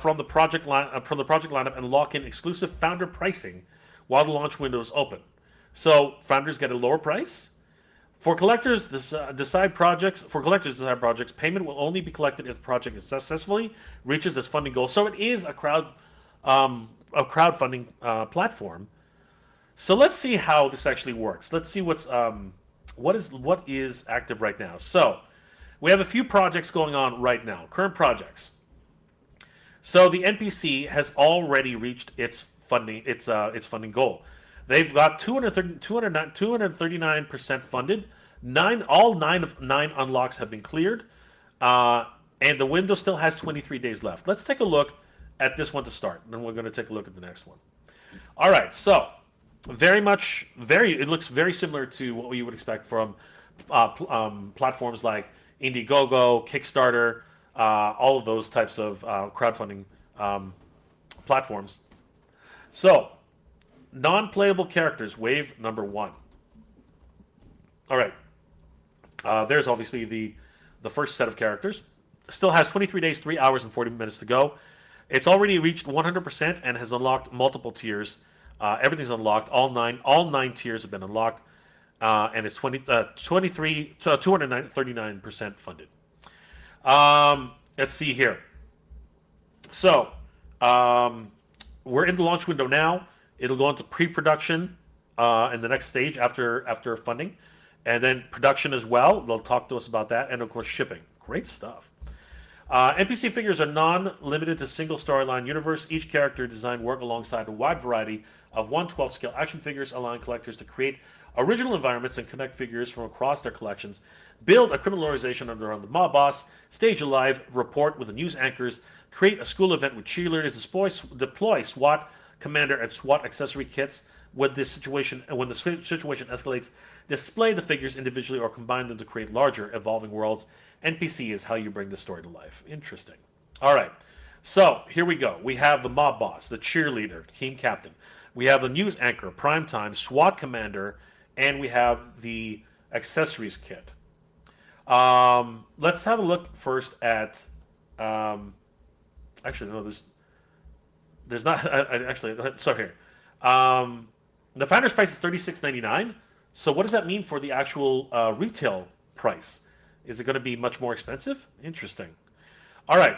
from the project lineup and lock in exclusive founder pricing while the launch window is open. So founders get a lower price. For collectors decide projects, payment will only be collected if the project successfully reaches its funding goal. So it is a crowdfunding platform. So let's see how this actually works. Let's see what is active right now. So we have a few projects going on right now, current projects. So the NPC has already reached its funding funding goal. They've got 239% funded. All nine unlocks have been cleared, and the window still has 23 days left. Let's take a look at this one to start. Then we're going to take a look at the next one. All right, so it looks very similar to what you would expect from platforms like Indiegogo, Kickstarter, all of those types of crowdfunding platforms. So, non-playable characters, wave number 1. All right. There's obviously the first set of characters. Still has 23 days, 3 hours, and 40 minutes to go. It's already reached 100% and has unlocked multiple tiers. Everything's unlocked. All nine tiers have been unlocked. And it's 239% funded. Let's see here. So, we're in the launch window now. It'll go into pre-production in the next stage after funding. And then production as well. They'll talk to us about that. And, of course, shipping. Great stuff. NPC figures are non-limited to single storyline universe. Each character design work alongside a wide variety of 1/12 scale action figures, allowing collectors to create original environments and connect figures from across their collections, build a criminal organization around the mob boss, stage a live report with the news anchors, create a school event with cheerleaders, deploy SWAT commander and SWAT accessory kits when the situation escalates, display the figures individually or combine them to create larger evolving worlds. NPC is how you bring the story to life. Interesting. All right. So here we go. We have the mob boss, the cheerleader, team captain. We have the news anchor, primetime, SWAT commander, and we have the accessories kit. Let's have a look first at. Actually, no. There's not. Actually, sorry here. The founder's price is $36.99. So what does that mean for the actual retail price? Is it going to be much more expensive? Interesting. All right.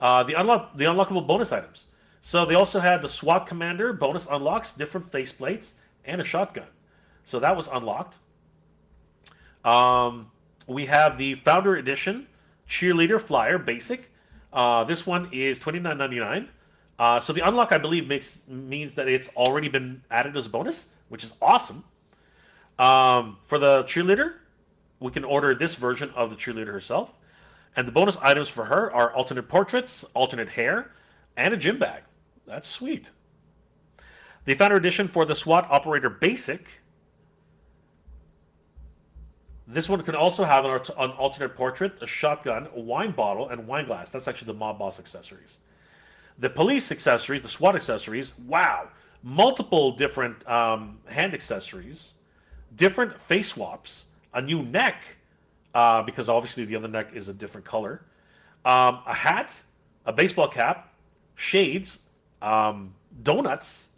The unlockable bonus items. So they also had the SWAT commander bonus unlocks, different faceplates, and a shotgun. So that was unlocked. We have the founder edition cheerleader flyer basic. This one is $29.99. So the unlock, I believe, means that it's already been added as a bonus, which is awesome. For the cheerleader, we can order this version of the cheerleader herself. And the bonus items for her are alternate portraits, alternate hair, and a gym bag. That's sweet. The founder edition for the SWAT operator basic. This one can also have an alternate portrait, a shotgun, a wine bottle, and wine glass. That's actually the mob boss accessories. The police accessories, the SWAT accessories, wow. Multiple different hand accessories, different face swaps, a new neck, because obviously the other neck is a different color, a hat, a baseball cap, shades, donuts,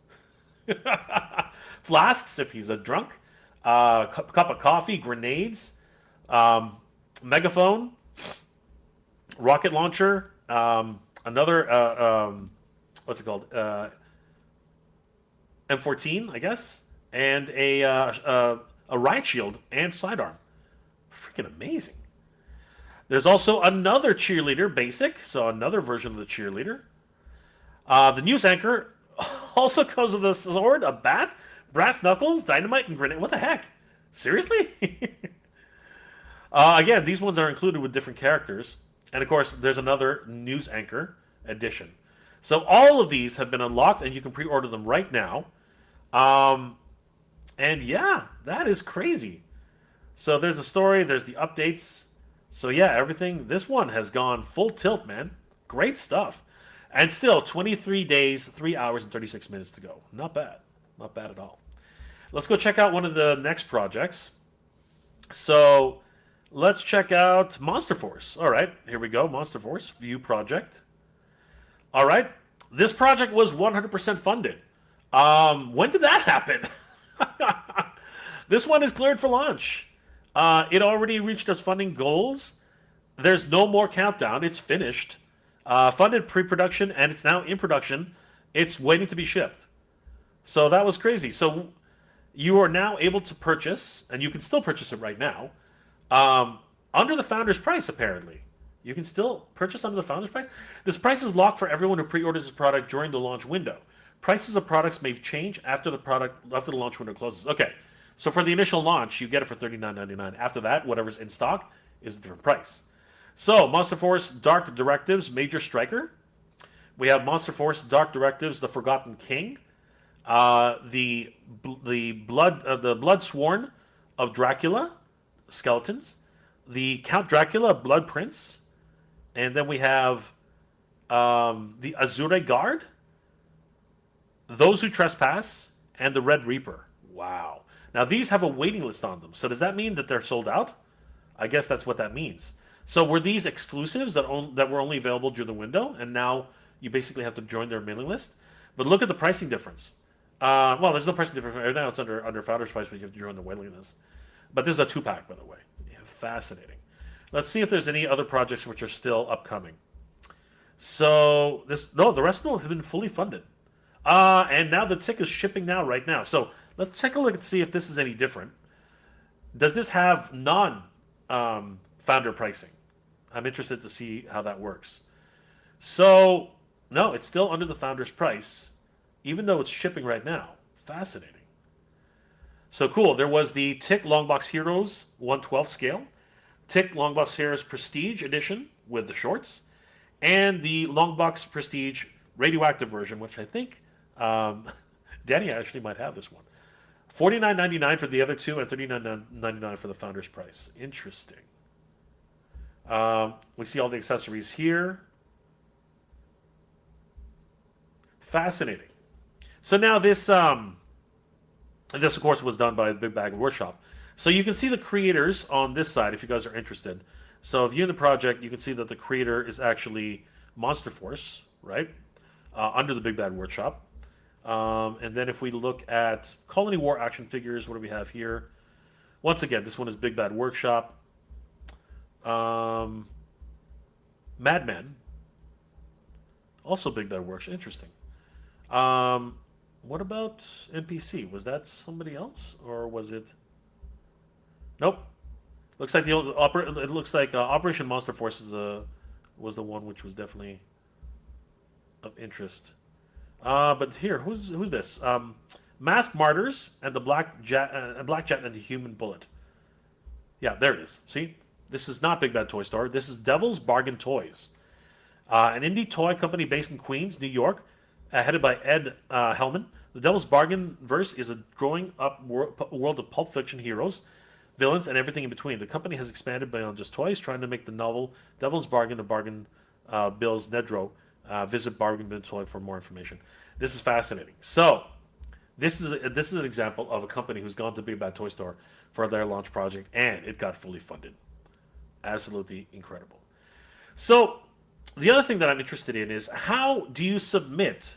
flasks if he's a drunk, cup of coffee, grenades, megaphone, rocket launcher, another what's it called, M14, I guess, and a riot shield and sidearm. Freaking amazing. There's also another cheerleader basic, so another version of the cheerleader. The news anchor also comes with a sword, a bat, brass knuckles, dynamite, and grenade. What the heck? Seriously? Again, these ones are included with different characters. And of course, there's another news anchor edition. So all of these have been unlocked, and you can pre-order them right now. And yeah, that is crazy. So there's a story, there's the updates. So yeah, everything, this one has gone full tilt, man. Great stuff. And still, 23 days, 3 hours, and 36 minutes to go. Not bad. Not bad at all. Let's go check out one of the next projects. So let's check out Monster Force. All right, here we go. Monster Force, View Project. All right, this project was 100% funded. When did that happen? This one is cleared for launch. It already reached its funding goals. There's no more countdown. It's finished. Funded pre-production, and it's now in production. It's waiting to be shipped. So that was crazy. So you are now able to purchase, and you can still purchase it right now, under the founder's price, apparently. You can still purchase under the founder's price. This price is locked for everyone who pre-orders this product during the launch window. Prices of products may change after the launch window closes. Okay, so for the initial launch, you get it for $39.99. After that, whatever's in stock is a different price. So, Monster Force Dark Directives Major Striker. We have Monster Force Dark Directives The Forgotten King. The Blood Sworn of Dracula Skeletons. The Count Dracula Blood Prince. And then we have the Azure Guard. Those Who Trespass, and the Red Reaper. Wow. Now, these have a waiting list on them. So does that mean that they're sold out? I guess that's what that means. So were these exclusives that were only available during the window, and now you basically have to join their mailing list? But look at the pricing difference. Well, there's no pricing difference right now. It's under founder's price, but you have to join the waiting list. But this is a 2-pack, by the way. Yeah, fascinating. Let's see if there's any other projects which are still upcoming. So the rest of them have been fully funded. And now the tick is shipping now, right now. So let's take a look and see if this is any different. Does this have non-founder pricing? I'm interested to see how that works. So, no, it's still under the founder's price. even though it's shipping right now. Fascinating. So cool. There was the Tick Longbox Heroes 1/12 scale, Tick Longbox Heroes Prestige Edition with the shorts, and the Longbox Prestige Radioactive version, which I think Danny actually might have this one. $49.99 for the other two and $39.99 for the founder's price. Interesting. We see all the accessories here. Fascinating. So now this, this of course was done by Big Bag Workshop. So you can see the creators on this side if you guys are interested. So if you're in the project, you can see that the creator is actually Monster Force, right? Under the Big Bad Workshop. And then if we look at Colony War action figures, what do we have here? Once again, this one is Big Bad Workshop. Madman. Also Big Bad Workshop. Interesting. What about NPC? Was that somebody else, or was it? Nope. Looks like it looks like Operation Monster Force was the one which was definitely of interest. But here, who's this? Masked Martyrs and the Black Jet and the Human Bullet. Yeah, there it is. See, this is not Big Bad Toy Store. This is Devil's Bargain Toys, an indie toy company based in Queens, New York, headed by Ed Hellman. The Devil's Bargain verse is a growing up world of pulp fiction heroes, villains, and everything in between. The company has expanded beyond just toys, trying to make the novel Devil's Bargain a bargain Bill's Nedro. Visit Bargain Bin Toy for more information. This is fascinating. So, this is an example of a company who's gone to Big Bad Toy Store for their launch project, and it got fully funded. Absolutely incredible. So, the other thing that I'm interested in is how do you submit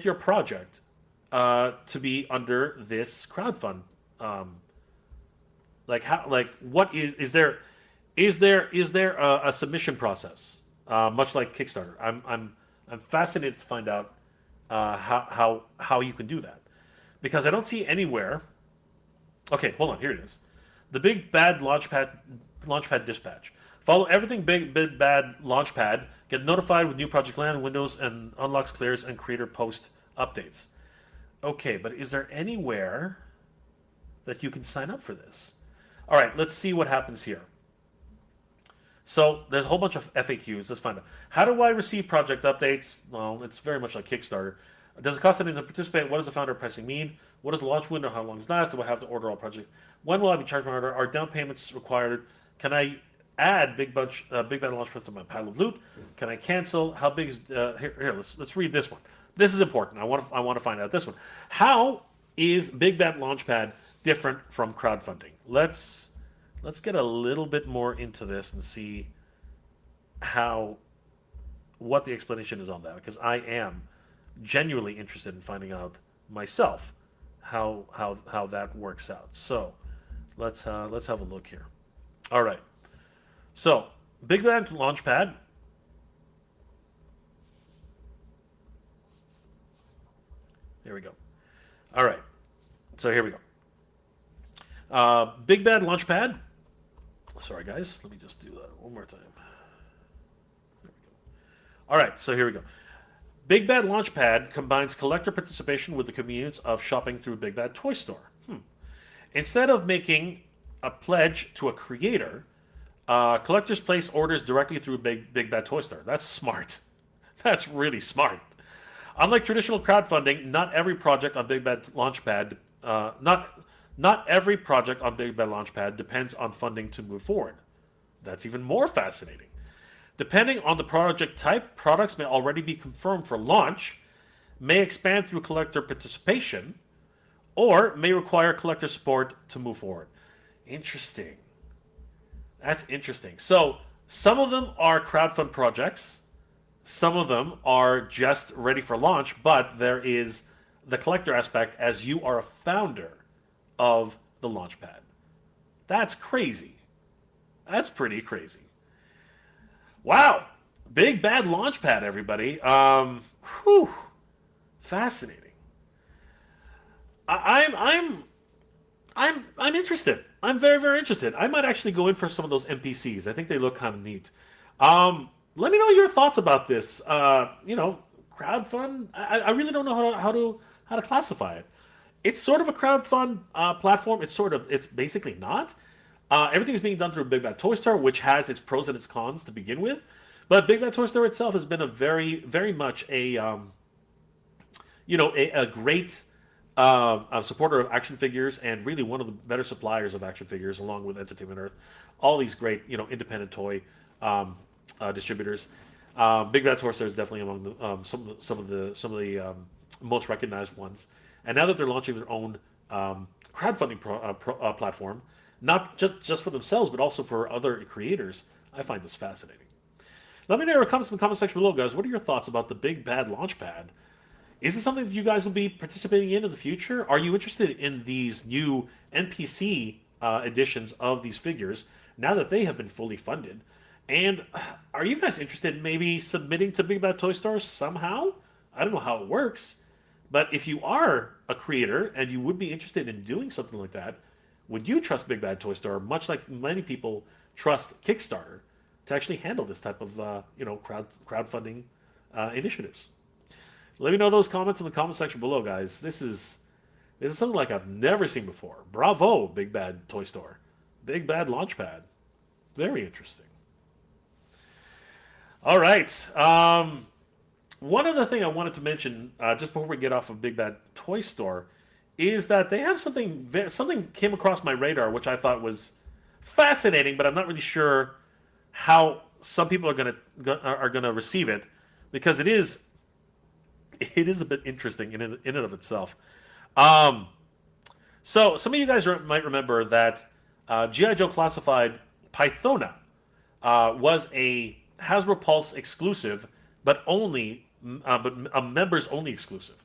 your project to be under this crowdfund? What is there a submission process? Much like Kickstarter, I'm fascinated to find out how you can do that, because I don't see anywhere. Okay, hold on. Here it is. The Big Bad Launchpad Dispatch. Follow everything Big Bad Launchpad. Get notified with new project land, windows, and unlocks, clears, and creator post updates. Okay, but is there anywhere that you can sign up for this? All right, let's see what happens here. So there's a whole bunch of FAQs. Let's find out. How do I receive project updates? Well, it's very much like Kickstarter. Does it cost anything to participate? What does the founder pricing mean? What is the launch window? How long does it last? Do I have to order all projects? When will I be charged for order? Are down payments required? Can I add Big Bad Launchpad to my pile of loot? Can I cancel? How big is here? Let's read this one. This is important. I want to find out this one. How is Big Bad Launchpad different from crowdfunding? Let's get a little bit more into this and see what the explanation is on that, because I am genuinely interested in finding out myself how that works out. So let's have a look here. All right. So Big Bad Launchpad. There we go. All right. So here we go. Big Bad Launchpad. Sorry, guys. Let me just do that one more time. There we go. All right. So here we go. Big Bad Launchpad combines collector participation with the convenience of shopping through Big Bad Toy Store. Instead of making a pledge to a creator, collectors place orders directly through Big Bad Toy Store. That's smart. That's really smart. Unlike traditional crowdfunding, not every project on Big Bad Launchpad, not every project on Big Bad Launchpad depends on funding to move forward. That's even more fascinating. Depending on the project type, products may already be confirmed for launch, may expand through collector participation, or may require collector support to move forward. Interesting. That's interesting. So some of them are crowdfund projects. Some of them are just ready for launch, but there is the collector aspect as you are a founder of the Launchpad. That's crazy. That's pretty crazy. Wow. Big Bad Launchpad, everybody. Fascinating. I'm interested. I'm very, very interested. I might actually go in for some of those NPCs. I think they look kind of neat. Let me know your thoughts about this. Crowdfunding crowdfund. I really don't know how to classify it. It's sort of a crowdfund platform. It's basically not. Everything's being done through Big Bad Toy Store, which has its pros and its cons to begin with. But Big Bad Toy Store itself has been a very much a great supporter of action figures, and really one of the better suppliers of action figures, along with Entertainment Earth. All these great independent toy distributors. Big Bad Toy Store is definitely among the, some of the most recognized ones. And now that they're launching their own crowdfunding platform, not just for themselves, but also for other creators, I find this fascinating. Let me know your comments in the comment section below, guys. What are your thoughts about the Big Bad Launchpad? Is it something that you guys will be participating in the future? Are you interested in these new NPC editions of these figures now that they have been fully funded? And are you guys interested in maybe submitting to Big Bad Toy Store somehow? I don't know how it works. But if you are a creator and you would be interested in doing something like that, would you trust Big Bad Toy Store, much like many people trust Kickstarter, to actually handle this type of crowdfunding initiatives? Let me know those comments in the comment section below, guys. This is something like I've never seen before. Bravo, Big Bad Toy Store. Big Bad Launchpad. Very interesting. All right. One other thing I wanted to mention, just before we get off of Big Bad Toy Store, is that they have something came across my radar, which I thought was fascinating, but I'm not really sure how some people are gonna receive it, because it is a bit interesting in and of itself. So some of you guys might remember that G.I. Joe Classified Pythona was a Hasbro Pulse exclusive, but a members only exclusive.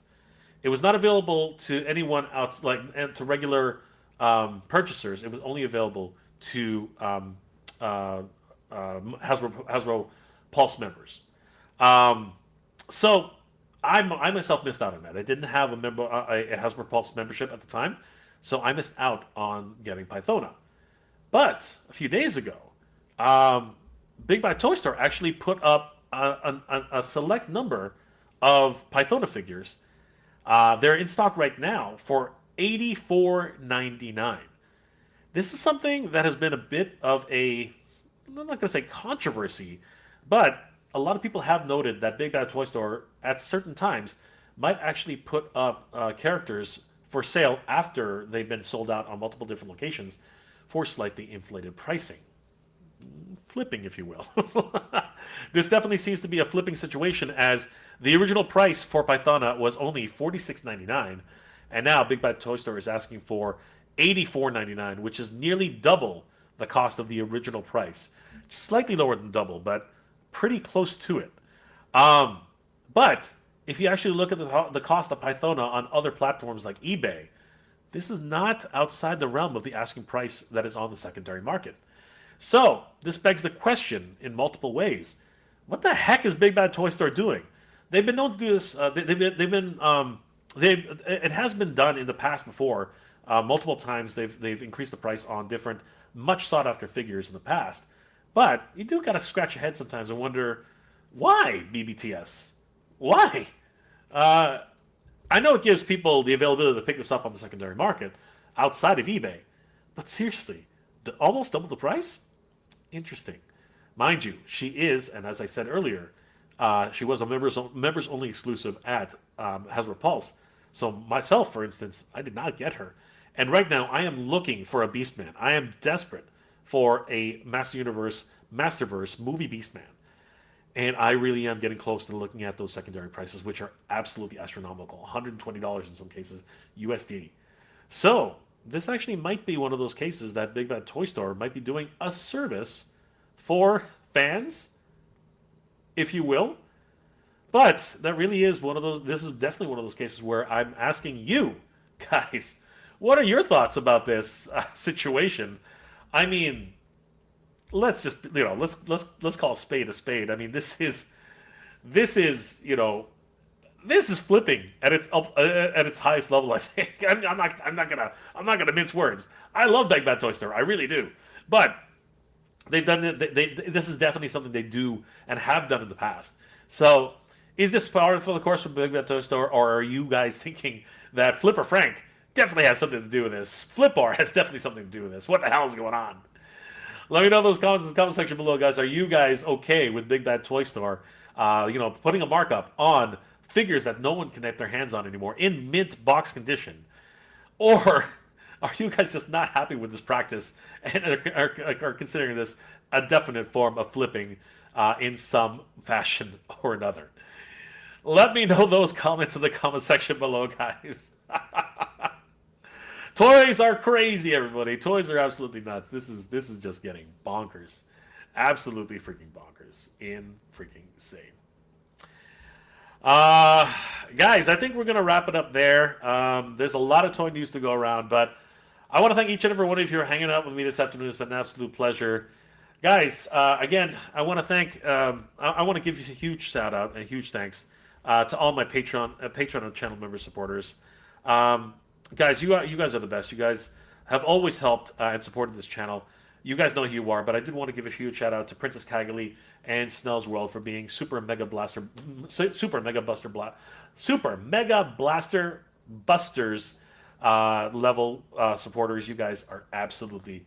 It was not available to anyone else, to regular purchasers. It was only available to Hasbro Pulse members. So I myself missed out on that. I didn't have a Hasbro Pulse membership at the time, so I missed out on getting Pythona. But a few days ago, Big Bad Toy Store actually put up a select number of Pythona figures. They're in stock right now for $84.99. This is something that has been a bit of I'm not going to say controversy, but a lot of people have noted that Big Bad Toy Store at certain times might actually put up characters for sale after they've been sold out on multiple different locations for slightly inflated pricing. Flipping, if you will. This definitely seems to be a flipping situation, as the original price for Pythona was only $46.99, and now Big Bad Toy Store is asking for $84.99, which is nearly double the cost of the original price. Slightly lower than double, but pretty close to it. But if you actually look at the cost of Pythona on other platforms like eBay, this is not outside the realm of the asking price that is on the secondary market. So this begs the question in multiple ways: what the heck is Big Bad Toy Store doing? They've been known to do this. It has been done in the past before. Multiple times they've increased the price on different much sought after figures in the past. But you do gotta scratch your head sometimes and wonder, why BBTS? Why? I know it gives people the availability to pick this up on the secondary market outside of eBay, but seriously, almost double the price? Interesting. Mind you, she is, and as I said earlier, she was a members only exclusive at Hasbro Pulse. So myself, for instance, I did not get her. And right now, I am looking for a Beastman. I am desperate for a Master Universe, Masterverse movie Beastman. And I really am getting close to looking at those secondary prices, which are absolutely astronomical. $120 in some cases, USD. So this actually might be one of those cases that Big Bad Toy Store might be doing a service for fans, if you will. But that really is one of those, this is definitely one of those cases where I'm asking you guys, what are your thoughts about this situation? I mean, let's just, let's call a spade a spade. I mean, this is flipping at its highest level. I think I'm not gonna mince words. I love Big Bad Toy Store, I really do. But they've done it. This is definitely something they do and have done in the past. So Is this part of the course from Big Bad Toy Store, or are you guys thinking that Flipper Frank definitely has something to do with this? Flipbar has definitely something to do with this. What the hell is going on? Let me know those comments in the comment section below, guys. Are you guys okay with Big Bad Toy Store, putting a markup on figures that no one can get their hands on anymore in mint box condition? Or are you guys just not happy with this practice and are considering this a definite form of flipping in some fashion or another? Let me know those comments in the comment section below, guys. Toys are crazy, everybody. Toys are absolutely nuts. This is just getting bonkers. Absolutely freaking bonkers. Insane. Guys, I think we're going to wrap it up there. There's a lot of toy news to go around, but I want to thank each and every one of you for hanging out with me this afternoon. It's been an absolute pleasure. Guys, again, I want to thank, I want to give you a huge shout out and a huge thanks to all my Patreon and channel member supporters. Guys, you guys are the best. You guys have always helped and supported this channel. You guys know who you are, but I did want to give a huge shout out to Princess Cagley and Snell's World for being Super Mega Blaster Busters level supporters. You guys are absolutely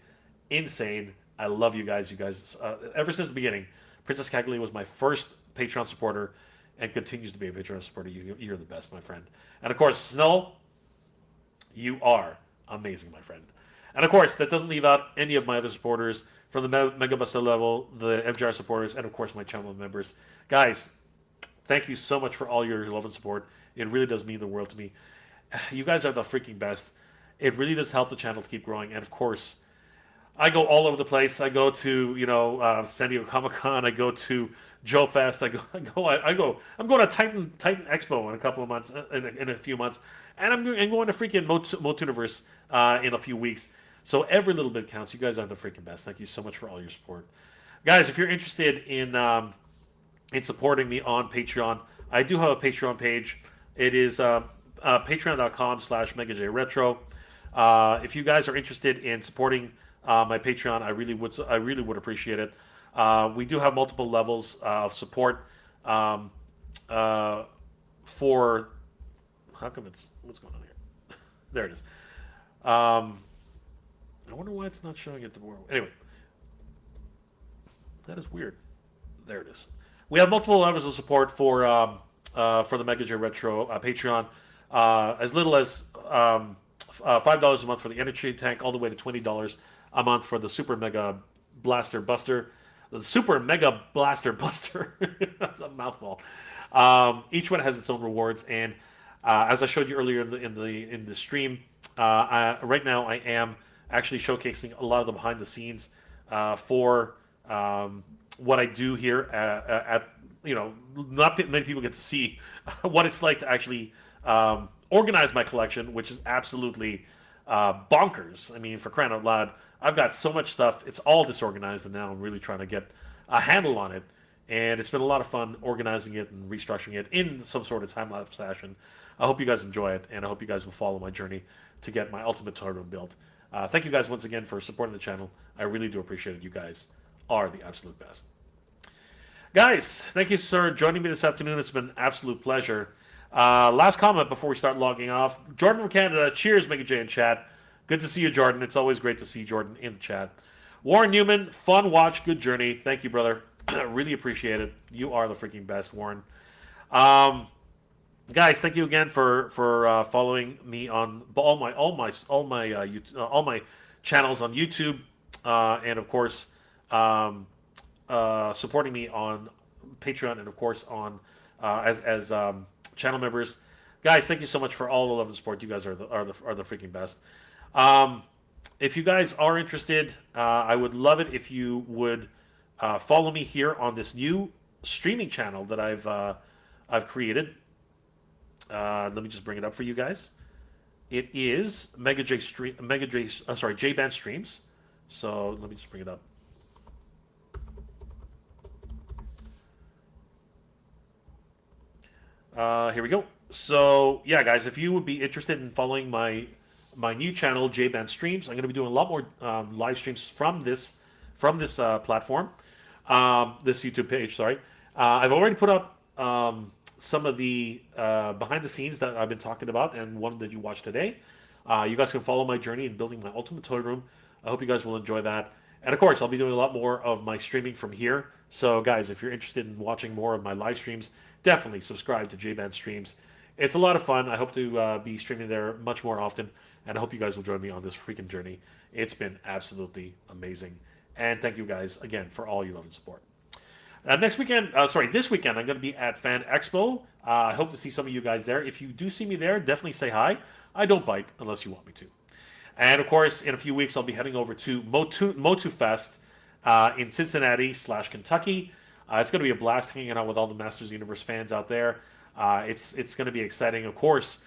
insane. I love you guys. You guys, ever since the beginning, Princess Cagley was my first Patreon supporter and continues to be a Patreon supporter. You're the best, my friend. And of course, Snell, you are amazing, my friend. And of course, that doesn't leave out any of my other supporters from the Mega Buster level, the MGR supporters, and of course my channel members. Guys, thank you so much for all your love and support. It really does mean the world to me. You guys are the freaking best. It really does help the channel to keep growing. And of course, I go all over the place. I go to San Diego Comic-Con. I go to Joe Fest. I'm going to Titan Expo in a couple of months, in a few months, and I'm going to freaking MOTUniverse in a few weeks. So every little bit counts. You guys are the freaking best. Thank you so much for all your support, guys. If you're interested in supporting me on Patreon, I do have a Patreon page. It is patreon.com/MegaJRetro. If you guys are interested in supporting my Patreon, I really would appreciate it. We do have multiple levels of support for. How come what's going on here? There it is. I wonder why it's not showing it the board. Anyway, that is weird. There it is. We have multiple levels of support for the Mega J Retro Patreon, as little as $5 a month for the energy tank, all the way to $20 a month for the Super Mega Blaster Buster. The Super Mega Blaster Buster. That's a mouthful. Each one has its own rewards, and as I showed you earlier in the stream, right now I am actually showcasing a lot of the behind the scenes for what I do here. Not many people get to see what it's like to actually organize my collection, which is absolutely bonkers. I mean, for crying out loud, I've got so much stuff. It's all disorganized, and now I'm really trying to get a handle on it. And it's been a lot of fun organizing it and restructuring it in some sort of time-lapse fashion. I hope you guys enjoy it, and I hope you guys will follow my journey to get my ultimate toy room built. Thank you guys once again for supporting the channel. I really do appreciate it. You guys are the absolute best. Guys, thank you, sir, joining me this afternoon. It's been an absolute pleasure. Last comment before we start logging off. Jordan from Canada. Cheers, Mega J in chat. Good to see you, Jordan. It's always great to see Jordan in the chat. Warren Newman, fun watch, good journey. Thank you, brother. Really appreciate it. You are the freaking best, Warren. Guys, thank you again for following me on all my channels on YouTube, and of course supporting me on Patreon, and of course on as channel members. Guys, thank you so much for all the love and support. You guys are the freaking best. If you guys are interested, I would love it if you would follow me here on this new streaming channel that I've created. Let me just bring it up for you guys. It is J-Band Streams. So let me just bring it up. Here we go. So yeah, guys, if you would be interested in following my new channel, J-Band Streams, I'm going to be doing a lot more live streams from this platform, this YouTube page. Sorry, I've already put up some of the behind the scenes that I've been talking about, and one that you watched today. You guys can follow my journey in building my ultimate toy room. I hope you guys will enjoy that. And of course, I'll be doing a lot more of my streaming from here. So guys, if you're interested in watching more of my live streams, definitely subscribe to JBand Streams. It's a lot of fun. I hope to be streaming there much more often, and I hope you guys will join me on this freaking journey. It's been absolutely amazing. And thank you guys again for all your love and support. This weekend, I'm going to be at Fan Expo. I hope to see some of you guys there. If you do see me there, definitely say hi. I don't bite unless you want me to. And of course, in a few weeks, I'll be heading over to MOTU Fest in Cincinnati/Kentucky. It's going to be a blast hanging out with all the Masters Universe fans out there. It's going to be exciting. Of course,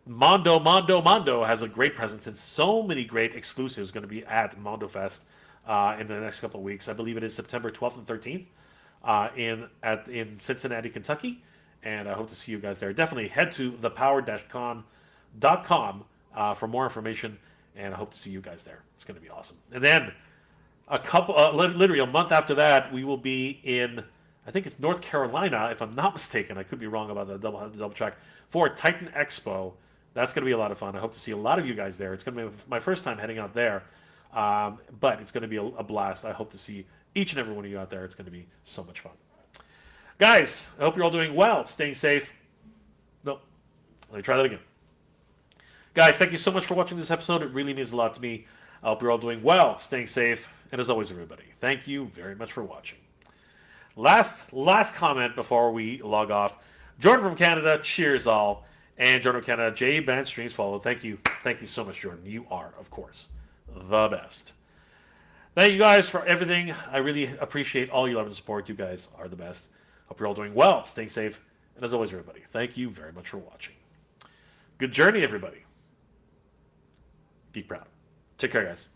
Mondo has a great presence and so many great exclusives going to be at Mondo Fest in the next couple of weeks. I believe it is September 12th and 13th in Cincinnati, Kentucky. And I hope to see you guys there. Definitely head to thepower-con.com for more information. And I hope to see you guys there. It's going to be awesome. And then literally a month after that, we will be in, I think it's North Carolina, if I'm not mistaken. I could be wrong about that. Double check for Titan Expo. That's going to be a lot of fun. I hope to see a lot of you guys there. It's going to be my first time heading out there, but it's going to be a blast. I hope to see each and every one of you out there. It's going to be so much fun. Guys, I hope you're all doing well, staying safe. No, let me try that again. Guys, thank you so much for watching this episode. It really means a lot to me. I hope you're all doing well, staying safe, and as always, everybody, thank you very much for watching. Last comment before we log off. Jordan from Canada, cheers all. And Jordan from Canada, JBand Streams follow. Thank you so much, Jordan. You are, of course, the best. Thank you guys for everything. I really appreciate all your love and support. You guys are the best. Hope you're all doing well, staying safe, and as always, everybody, thank you very much for watching. Good journey, everybody. Be proud. Take care, guys.